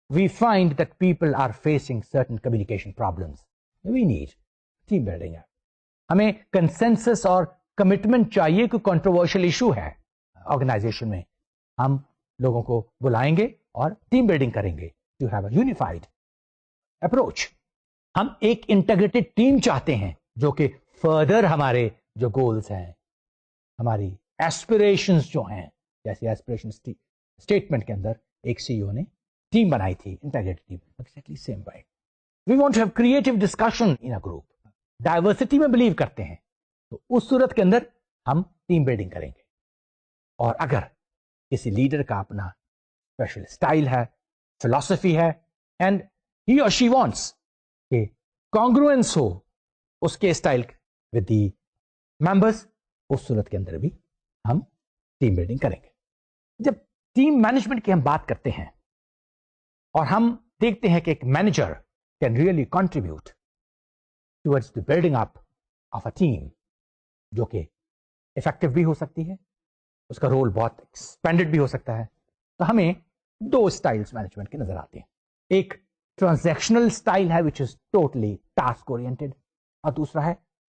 We find that people are facing certain communication problems, we need team building. ہمیں کنسنسس اور کمٹمنٹ چاہیے کہ کنٹروورشل ایشو ہے آرگنائزیشن میں، ہم لوگوں کو بلائیں گے اور ٹیم بلڈنگ کریں گے to have a unified approach. ہم ایک انٹیگریٹڈ ٹیم چاہتے ہیں جو کہ فردر ہمارے جو گولز ہیں، ہماری ایسپریشنز جو ہیں، جیسے ایسپریشن اسٹیٹمنٹ کے اندر ایک سی ای او نے ٹیم بنائی تھی، integrated team, exactly same way. We want to have creative discussion in a group. Diversity میں بلیو کرتے ہیں تو اس صورت کے اندر ہم ٹیم بلڈنگ کریں گے. اور اگر کسی لیڈر کا اپنا اسپیشل اسٹائل ہے، فلاسفی ہے، اینڈ ہی اور شی وانٹس کہ کانگروئنس ہو اس کے اسٹائل ود دی ممبرس، اس صورت کے اندر بھی ہم ٹیم بلڈنگ کریں گے. جب ٹیم مینجمنٹ کی ہم بات کرتے ہیں اور ہم دیکھتے ہیں کہ ایک manager can really contribute towards the building up of a team جو کہ افیکٹو بھی ہو سکتی ہے، اس کا رول بہت ایکسپینڈڈ بھی ہو سکتا ہے، تو ہمیں 2 اسٹائلس مینجمنٹ کے نظر آتے ہیں. ایک ٹرانزیکشنل اسٹائل ہے وچ از ٹوٹلی ٹاسک اورینٹڈ، اور دوسرا ہے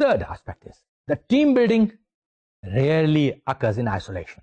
Third aspect is the team building rarely occurs in isolation.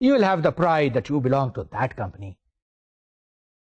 you will have the pride that you belong to that company.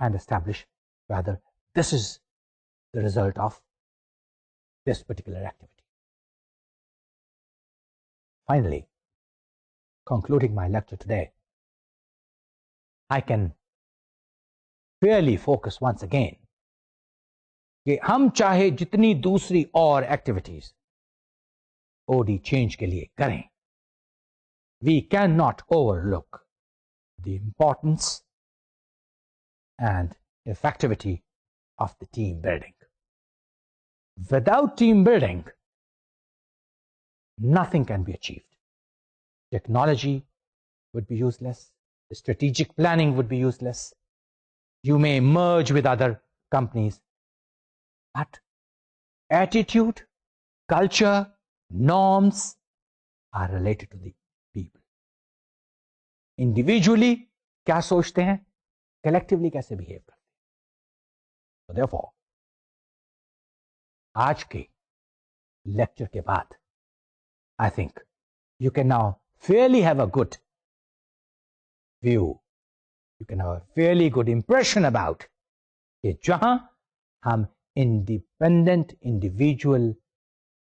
and establish whether this is the result of this particular activity. Finally, concluding my lecture today, I can fairly focus once again کہ ہم چاہے جتنی دوسری اور activities O D change کے لیے کریں, we cannot overlook the importance and effectivity of the team building. Without team building, nothing can be achieved. Technology would be useless. Strategic planning would be useless. You may merge with other companies, but attitude, culture, norms are related to the people. Individually کیا سوچتے ہیں, collectively کیسے behave کرتے ہیں. So therefore, آج کے lecture کے بعد I think you can now fairly have a good view, you can have a fairly good impression about کہ جہاں ہم independent individual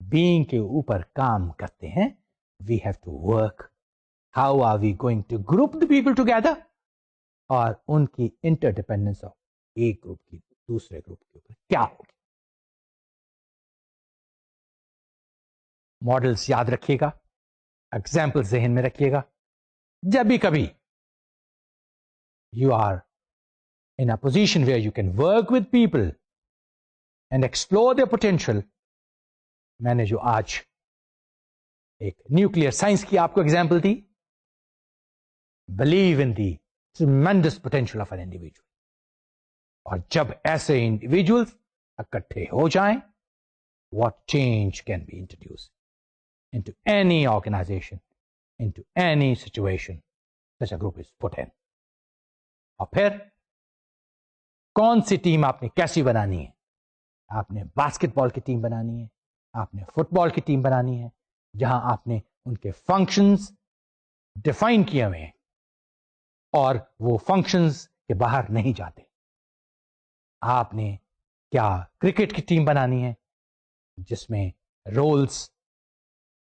being کے اوپر کام کرتے ہیں, we have to work. How are we going to group the people together? اور ان کی interdependence of ایک گروپ کی دوسرے گروپ کے اوپر کیا ہوگی. ماڈلز یاد رکھیے گا, ایگزامپل ذہن میں رکھیے گا. جب بھی کبھی you are in a position where you can work with people and explore their potential, میں نے جو آج ایک نیوکلیئر سائنس کی آپ کو example the, believe in the tremendous potential of an individual. اور جب ایسے انڈیویجولز اکٹھے ہو جائیں, what change can be introduced into any organization, into any situation such a group is put in. اور پھر کون سی ٹیم آپ نے کیسی بنانی ہے. آپ نے باسکٹ بال کی ٹیم بنانی ہے, آپ نے فٹ بال کی ٹیم بنانی ہے, جہاں آپ نے ان کے فنکشنز ڈیفائن کیے ہوئے ہیں اور وہ فنکشنز کے باہر نہیں جاتے. آپ نے کیا کرکٹ کی ٹیم بنانی ہے جس میں رولز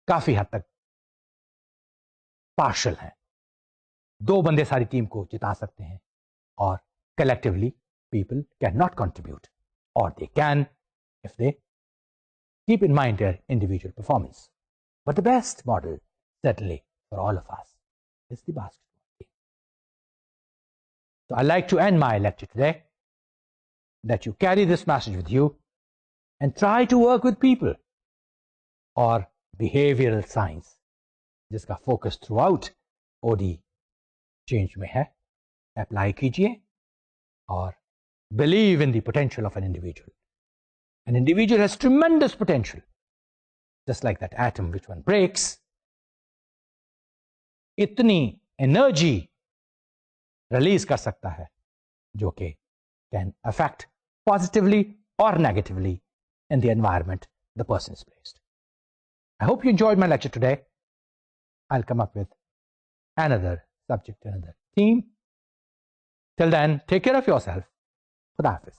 کافی حد تک پارشل ہیں, 2 بندے ساری ٹیم کو جتا سکتے ہیں اور collectively people cannot contribute, or they can if they keep in mind their individual performance. But the best model, certainly for all of us, is the basketball team. So I'd like to end my lecture today that you carry this message with you and try to work with people, or behavioral science, جس کا focus throughout OD change میں ہے, apply کیجئے اور believe in the potential of an individual. An individual has tremendous potential, just like that atom which one breaks. اتنی energy release کر سکتا ہے جو کہ can affect positively or negatively in the environment the person is placed. I hope you enjoyed my lecture today. I'll come up with another subject, another theme. Till then, take care of yourself. خدا حافظ.